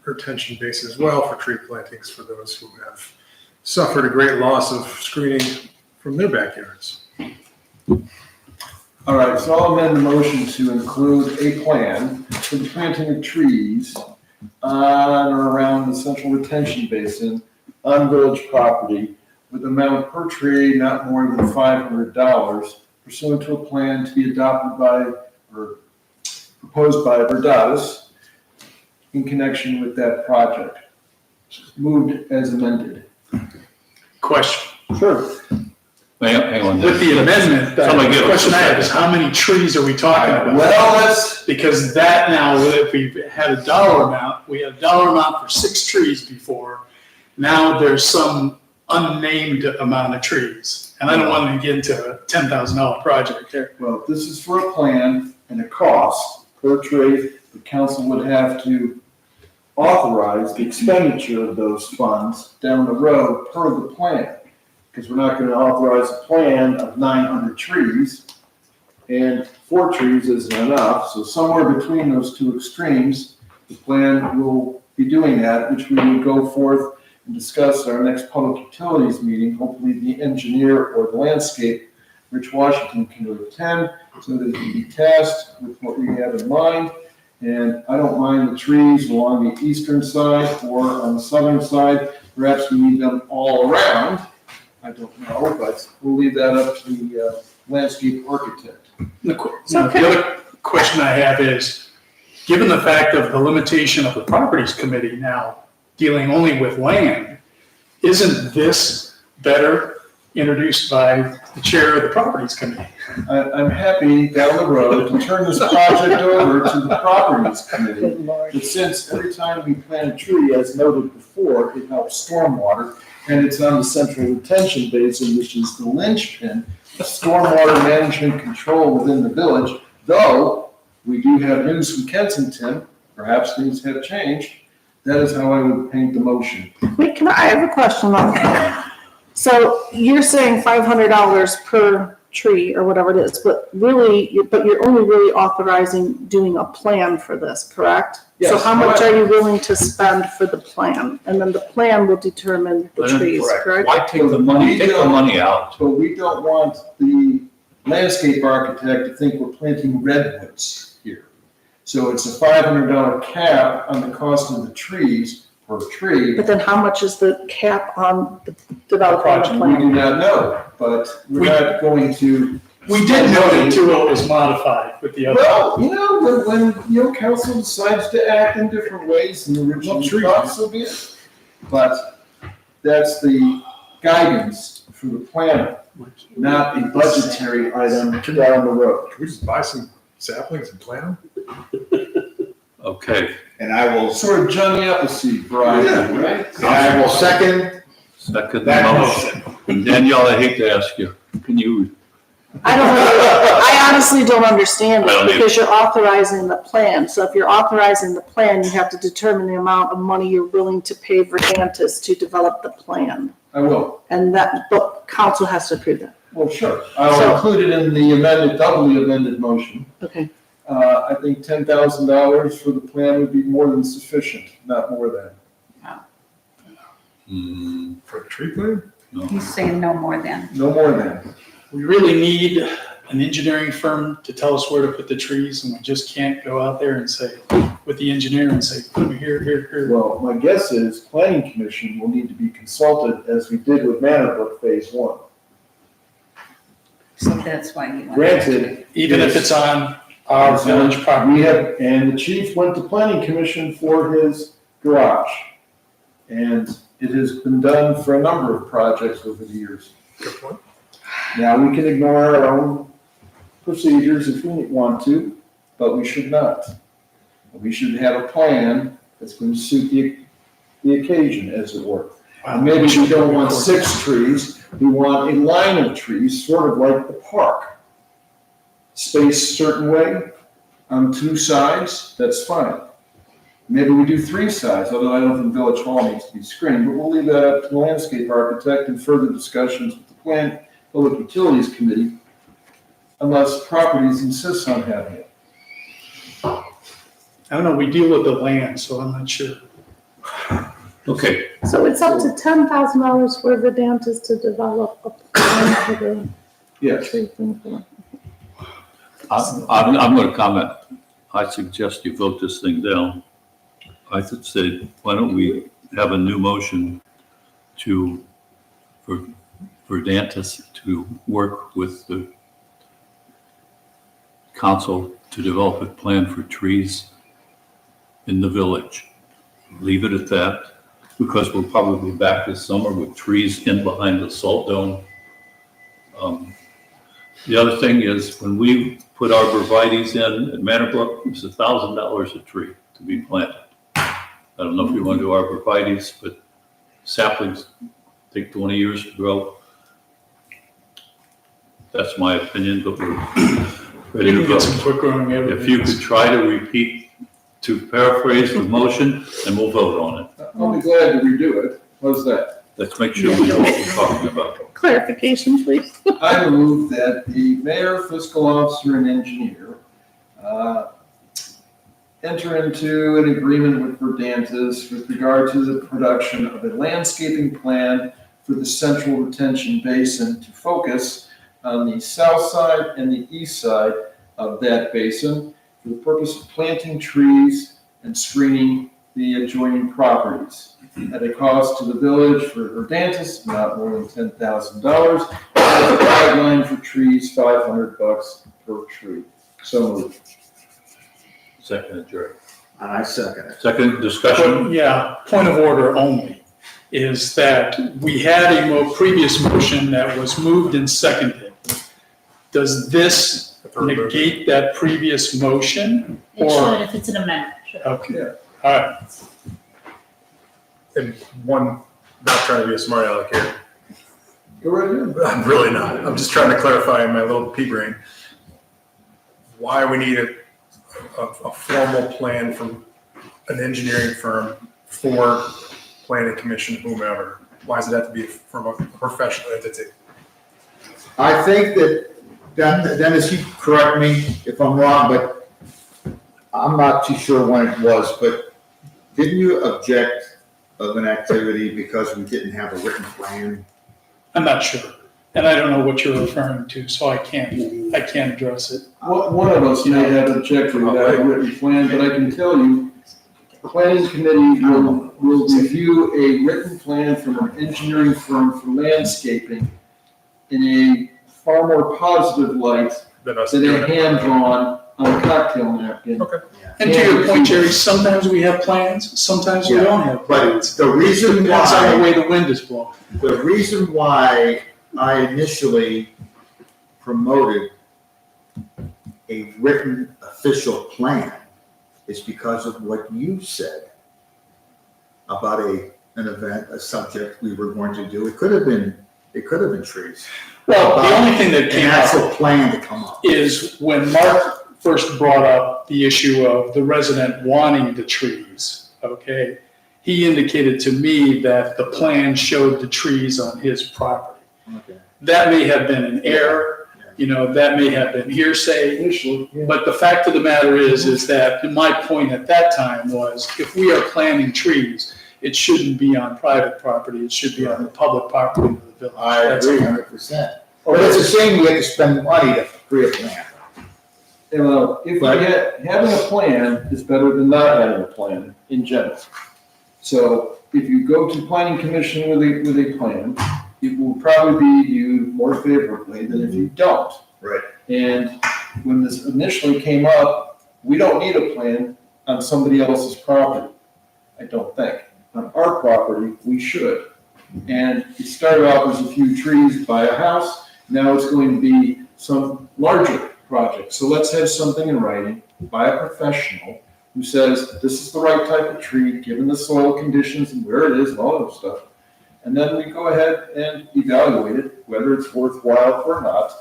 retention basin as well for tree plantings for those who have suffered a great loss of screening from their backyards. All right, so I'll amend the motion to include a plan for the planting of trees on or around the central retention basin on village property with amount per tree not more than $500 pursuant to a plan to be adopted by or proposed by Verdatis in connection with that project. Moved as amended. Question. Sure. Hang on. With the amendment, Somebody the give us question a I have second. is how many trees are we talking about? Well, let's, Because that now, if we had a dollar amount, we had a dollar amount for 6 trees before. Now there's some unnamed amount of trees. And I don't want to get into a $10,000 project here. well, this is for a plan and a cost per tree. The council would have to authorize the expenditure of those funds down the road per the plan. Because we're not gonna authorize a plan of 900 trees, and 4 trees isn't enough. So somewhere between those two extremes, the plan will be doing that, which we will go forth and discuss at our next public utilities meeting. Hopefully the engineer or the landscape, Rich Washington, can attend so that he can be tasked with what we have in mind. And I don't mind the trees along the eastern side or on the southern side. Perhaps we need them all around. I don't know, but we'll leave that up to the landscape architect. The other question I have is, given the fact of the limitation of the properties committee now dealing only with land, isn't this better introduced by the chair of the properties committee. I'm happy down the road to turn this project over to the properties committee. Good Lord. But since every time we plant a tree, as noted before, it helps stormwater, and it's on the central retention basin, which is the linchpin of stormwater management control within the village, though we do have news from Kensington, perhaps things have changed. That is how I would paint the motion. Wait, I have a question on that. So you're saying $500 per tree or whatever it is, but really, you're only really authorizing doing a plan for this, correct? So Yes, how much correct. are you willing to spend for the plan? And then the plan will determine the trees, correct? Why take the money out? But we don't want the landscape architect to think we're planting redwoods here. So it's a $500 cap on the cost of the trees per tree. But then how much is the cap on the development We do plan? not know, but we're not going to. We did note it too, it was modified with the other. Well, when council decides to act in different ways than the original thought, so be it. But that's the guidance for the planner, not a budgetary item down the road. Can we just buy some saplings and plant them? Okay, And I will, Sort of Johnny Appleseed variety, right? and I will second second that motion. motion. And Danielle, I hate to ask you, can you, I honestly don't understand I don't it either. because you're authorizing the plan. So if you're authorizing the plan, you have to determine the amount of money you're willing to pay Verdantis to develop the plan. I will. And but council has to approve that. Well, sure. I'll So- include it in the amended, doubly amended motion. Okay. I think $10,000 for the plan would be more than sufficient, not more than. For a tree plan? He's saying no more than. No more than. We really need an engineering firm to tell us where to put the trees, and we just can't go out there and say, with the engineer and say, put them here, here, here. Well, my guess is planning commission will need to be consulted as we did with Manor Brook Phase 1. So that's why you want. Granted. Even if it's on our village property. We have, and the chief went to planning commission for his garage. And it has been done for a number of projects over the years. Good point. Now, we can ignore our own procedures if we want to, but we should not. We should have a plan that's going to suit the occasion, as it were. And maybe we don't want 6 trees, we want a line of trees, sort of like the park. Spaced a certain way on 2 sides, that's fine. Maybe we do 3 sides, although I don't think Village Hall needs to be screened, but we'll leave that up to the landscape architect and further discussions with the Public Utilities Committee, unless properties insist on having it. I don't know, we deal with the land, so I'm not sure. okay, So it's up to $10,000 for Verdantis to develop a plan for the Yes. tree thing. I'm going to comment. I suggest you vote this thing down. I should say, why don't we have a new motion for Verdantis to work with the council to develop a plan for trees in the village. Leave it at that, because we'll probably be back this summer with trees in behind the salt dome. The other thing is, when we put arborvitae's in at Manor Brook, it was $1,000 a tree to be planted. I don't know if you want to do arborvitae's, but saplings take 20 years to grow. That's my opinion, but we're ready to We can get some vote. quick growing If you could try to repeat, to paraphrase the motion, and we'll vote on it. I'll be glad to redo it. How's that? Let's make sure we know what we're talking about. Clarification, please. I move that the mayor, fiscal officer, and engineer enter into an agreement with Verdantis with regard to the production of a landscaping plan for the central retention basin to focus on the south side and the east side of that basin for the purpose of planting trees and screening the adjoining properties at a cost to the village for Verdantis not more than $10,000. As a guideline for trees, $500 per tree. So moved. Second, Jerry. And I second it. Second discussion? Yeah, point of order only. is that we had a previous motion that was moved and seconded. Does this negate that previous motion? It Or, should, if it's an amendment, it should. okay, all right. And one, not trying to be a smart aleck here. Go right ahead. I'm really not. I'm just trying to clarify in my little pea brain why we need a formal plan from an engineering firm for planning commission, whomever. Why does it have to be from a professional entity? I think that, Dennis, you correct me if I'm wrong, but I'm not too sure when it was, but didn't you object of an activity because we didn't have a written plan? I'm not sure, and I don't know what you're referring to, so I can't address it. One of us may have objected without a written plan, but I can tell you, the planning committee will review a written plan from an engineering firm for landscaping in a far more positive light Than us than doing a it. hand-drawn on a cocktail napkin. Okay. And to your point, Jerry, sometimes we have plans, sometimes we don't have But plans. the reason Depends on the why, way the wind is blowing. the reason why I initially promoted a written official plan is because of what you said about an event, a subject we were going to do. It could have been trees. Well, the only thing that An came up actual plan to come up. is when Mark first brought up the issue of the resident wanting the trees, okay? He indicated to me that the plan showed the trees on his property. Okay. That may have been an error, that may have been hearsay, Initially, yeah. but the fact of the matter is that my point at that time was, if we are planting trees, it shouldn't be on private property, it should be on the public property of the village. I That's agree all. 100%. But it's a shame we had to spend money to create a plan. If having a plan is better than not having a plan in general. So if you go to planning commission with a plan, it will probably be viewed more favorably than if you don't. Right. And when this initially came up, we don't need a plan on somebody else's property, I don't think. On our property, we should. And it started off as a few trees by a house, now it's going to be some larger project. So let's have something in writing by a professional who says, this is the right type of tree, given the soil conditions and where it is and all that stuff. And then we go ahead and evaluate it, whether it's worthwhile or not,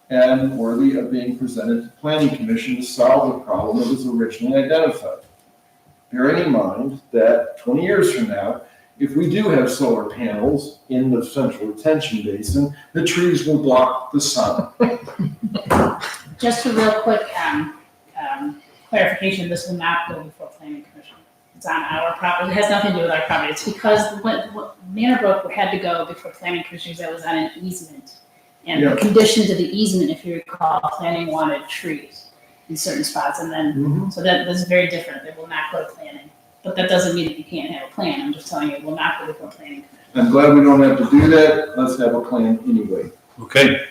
and worthy of being presented to the planning commission to solve the problem that was originally identified. Bearing in mind that 20 years from now, if we do have solar panels in the central retention basin, the trees will block the sun. Just a real quick clarification, this will not go before planning commission. It's on our property, it has nothing to do with our property. It's because when Manor Brook had to go before planning commission, because that was on an easement. And the conditions of the easement, if you recall, planning wanted trees in certain spots, and then, so that's very different. It will not go to planning. But that doesn't mean that you can't have a plan. I'm just telling you, it will not go before planning commission. I'm glad we don't have to do that, let's have a plan anyway. Okay,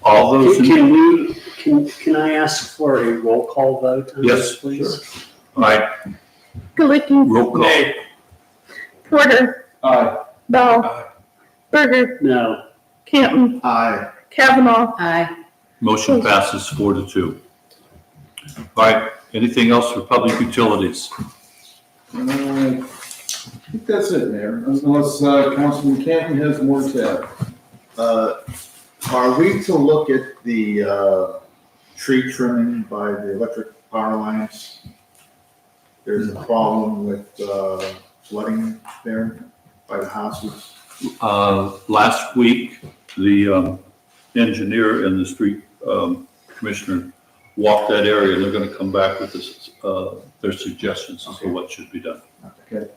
all those, Can I ask for a roll call vote on Yes, this, please? all right, Galicki, roll call. Nay. Porter, Aye. Bell, Berger, No. Canton, Aye. Kavanaugh. Aye. Motion passes 4-2. All right, anything else for public utilities? I think that's it, Mayor, unless Councilman Canton has more to add. Are we to look at the tree trimming by the electric power lines? There's a problem with flooding there by the houses. Last week, the engineer and the street commissioner walked that area, and they're gonna come back with this, their suggestions as to what should be done. Okay.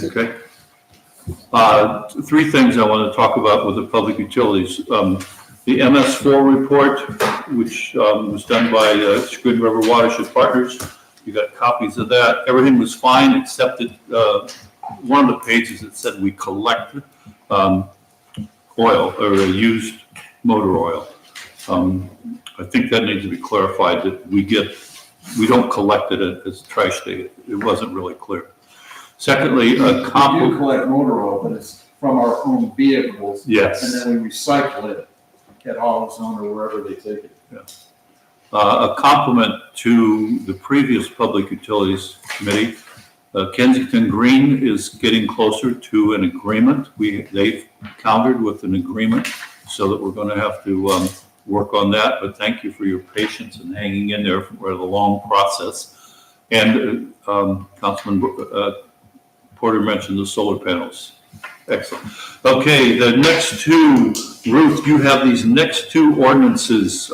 Okay? Three things I want to talk about with the public utilities. The MS4 report, which was done by Chagrin River Watershed Partners. You got copies of that. Everything was fine, except that one of the pages that said we collect oil or used motor oil. I think that needs to be clarified, that we don't collect it as trash day. It wasn't really clear. Secondly, a We do comp, collect motor oil, but it's from our own vehicles, and yes, then we recycle it at AutoZone or wherever they take it. a compliment to the previous Public Utilities Committee. Kensington Green is getting closer to an agreement. They've countered with an agreement, so that we're gonna have to, work on that, but thank you for your patience and hanging in there for the long process. And, Councilman, Porter mentioned the solar panels. Excellent. Okay, the next two, Ruth, you have these next two ordinances.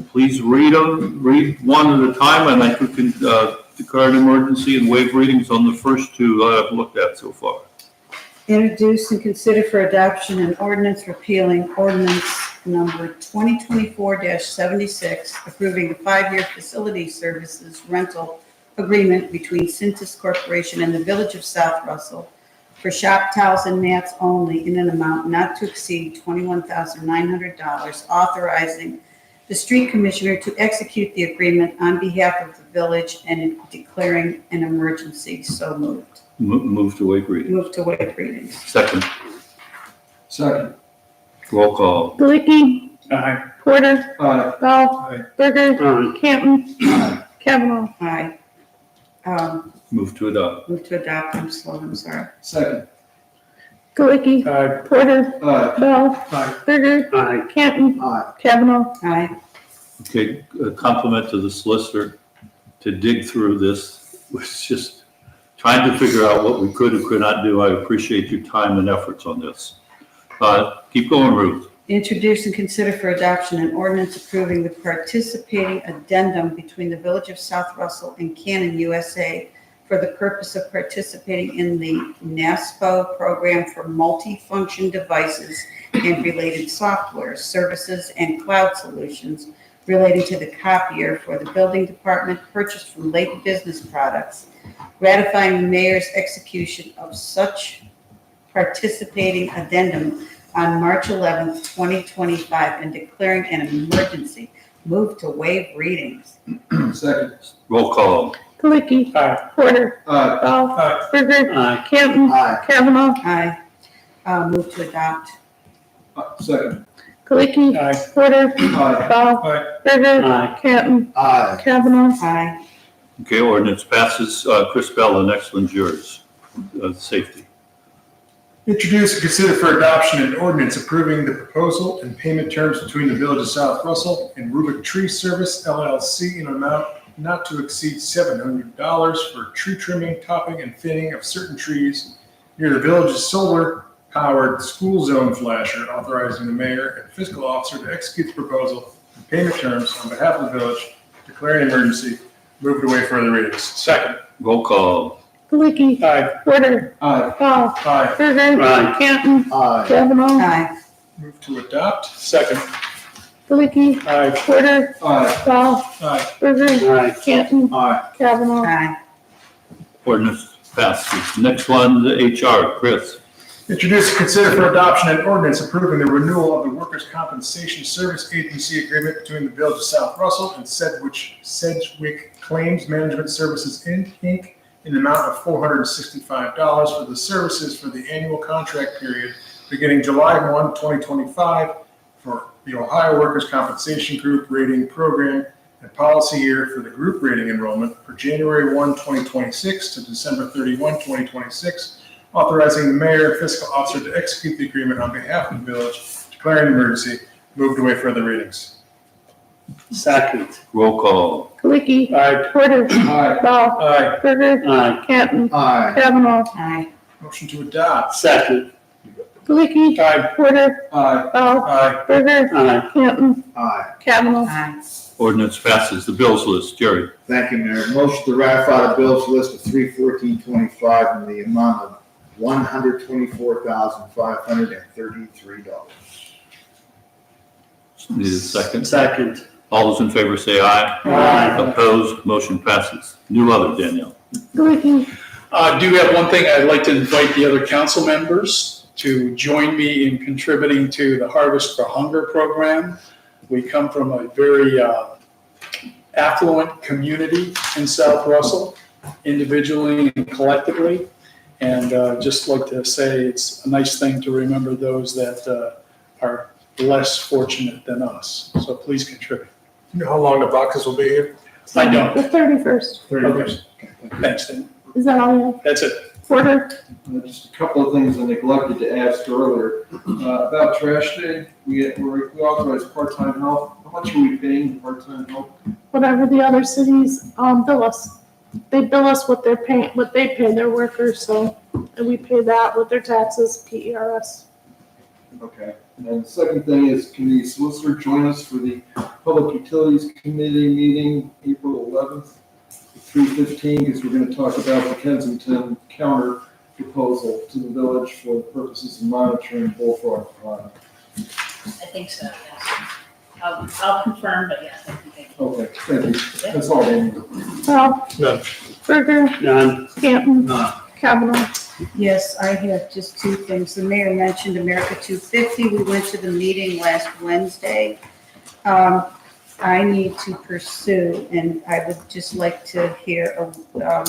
Please read them, read one at a time, and I think we can, declare an emergency and waive readings on the first two that I've looked at so far. Introduce and consider for adoption an ordinance repealing ordinance number 2024-76, approving a 5-year facility services rental agreement between Cintas Corporation and the Village of South Russell for shop towels and mats only in an amount not to exceed $21,900, authorizing the street commissioner to execute the agreement on behalf of the village and declaring an emergency. So moved. Move to waive readings. Move to waive readings. Second, Second. roll call. Galicki. Aye. Porter. Aye. Bell. Aye. Berger. Aye. Canton. Kavanaugh. Aye. Move to adopt. Move to adopt. I'm slow. I'm sorry. Second. Galicki. Aye. Porter. Aye. Bell. Aye. Berger. Aye. Canton. Aye. Kavanaugh. Aye. Okay, a compliment to the solicitor to dig through this, was just trying to figure out what we could and could not do. I appreciate your time and efforts on this. Keep going, Ruth. Introduce and consider for adoption an ordinance approving the participating addendum between the Village of South Russell and Canon USA for the purpose of participating in the NASPO program for multifunction devices and related software, services, and cloud solutions relating to the copier for the building department purchased from Lake Business Products, ratifying the mayor's execution of such participating addendum on March 11th, 2025, and declaring an emergency. Move to waive readings. Second. Roll call. Galicki. Aye. Porter. Aye. Bell. Aye. Berger. Aye. Canton. Aye. Kavanaugh. Aye. Move to adopt. Second. Galicki. Aye. Porter. Aye. Bell. Aye. Berger. Aye. Canton. Aye. Kavanaugh. Aye. Okay, ordinance passes. Chris Bell, the next one's yours. Safety. Introduce and consider for adoption an ordinance approving the proposal and payment terms between the Village of South Russell and Rubik Tree Service LLC in an amount not to exceed $700 for tree trimming, topping, and thinning of certain trees near the village's solar-powered school zone flasher, authorizing the mayor and fiscal officer to execute the proposal and payment terms on behalf of the village, declaring an emergency. Move to waive further readings. Second. Roll call. Galicki. Aye. Porter. Aye. Bell. Aye. Berger. Aye. Canton. Aye. Kavanaugh. Aye. Move to adopt. Second. Galicki. Aye. Porter. Aye. Bell. Aye. Berger. Aye. Canton. Aye. Kavanaugh. Aye. Ordinance passes. Next one, the HR. Chris. Introduce and consider for adoption an ordinance approving the renewal of the Workers' Compensation Service Agency agreement between the Village of South Russell and Sedgwick Claims Management Services Inc. in the amount of $465 for the services for the annual contract period beginning July 1, 2025 for the Ohio Workers' Compensation Group Rating Program and policy year for the group rating enrollment for January 1, 2026 to December 31, 2026, authorizing the mayor and fiscal officer to execute the agreement on behalf of the village, declaring an emergency. Moved away further readings. Second. Roll call. Galicki. Aye. Porter. Aye. Bell. Aye. Berger. Aye. Canton. Aye. Kavanaugh. Aye. Motion to adopt. Second. Galicki. Aye. Porter. Aye. Bell. Aye. Berger. Aye. Canton. Aye. Kavanaugh. Aye. Ordinance passes. The bills list. Jerry. Thank you, Mayor. Motion to ratify the bills list of 3/14/25 in the amount of $124,533. Need a second. Second. All those in favor say aye. Aye. Opposed, motion passes. New other, Danielle. Galicki. I do have one thing. I'd like to invite the other council members to join me in contributing to the Harvest for Hunger program. We come from a very affluent community in South Russell, individually and collectively. And just like to say, it's a nice thing to remember those that are less fortunate than us. So please contribute. You know how long the boxes will be here? I don't. The 31st. Okay. Thanks, Dan. Is that all you have? That's it. Porter? Just a couple of things I neglected to ask earlier. About trash day, we authorized part-time help. How much are we paying part-time help? Whatever the other cities, bill us. They bill us what they're paying, what they pay their workers, so, and we pay that with their taxes, PERS. Okay. And the second thing is, can the solicitor join us for the Public Utilities Committee meeting April 11th, 3:15, because we're going to talk about the Kensington counter proposal to the village for the purposes of monitoring bullfrog climate. I think so, yes. I'll confirm, but yes, I think. Okay, thank you. That's all I need. Well, None. Berger, None. Canton, Kavanaugh. Yes, I have just two things. The mayor mentioned America 250. We went to the meeting last Wednesday. I need to pursue, and I would just like to hear a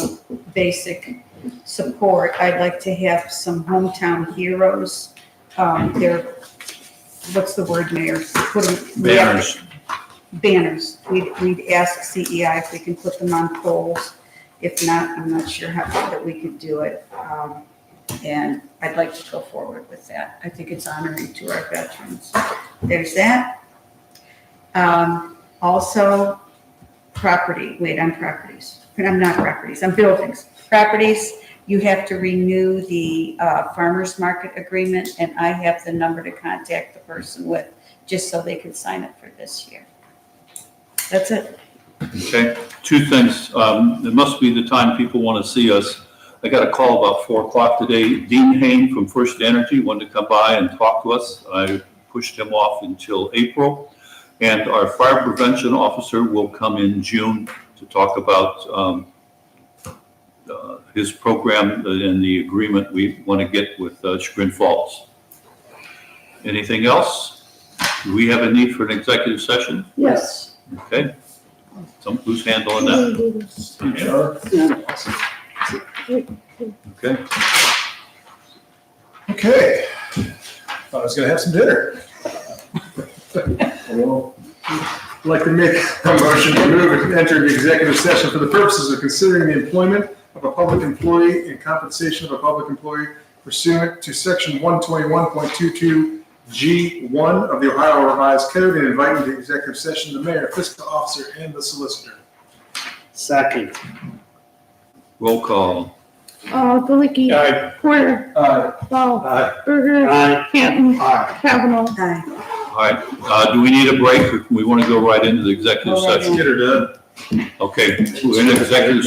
basic support. I'd like to have some hometown heroes. They're, what's the word, Mayor? Put them- Banners. Banners. We'd ask CEI if we can put them on poles. If not, I'm not sure how that we could do it. And I'd like to go forward with that. I think it's honoring to our veterans. There's that. Also, properties. I'm not properties, I'm buildings. Properties, you have to renew the farmer's market agreement, and I have the number to contact the person with, just so they can sign up for this year. That's it. Okay, two things. It must be the time people want to see us. I got a call about 4 o'clock today. Dean Hain from First Energy wanted to come by and talk to us. I pushed him off until April. And our fire prevention officer will come in June to talk about his program and the agreement we want to get with Chagrin Falls. Anything else? Do we have a need for an executive session? Yes. Okay. Who's handling that? Okay. Okay. Thought I was gonna have some dinner. Well, I'd like to make a motion to move and enter the executive session for the purposes of considering the employment of a public employee and compensation of a public employee pursuant to section 121.22 G1 of the Ohio Revised Code, and inviting to executive session the mayor, fiscal officer, and the solicitor. Second. Roll call. Gulicki. Aye. Porter. Ball. Aye. Berger. Aye. Canton. Kavanaugh. Aye. All right, do we need a break, or we want to go right into the executive Go right session? Get her done. Okay, we're in executive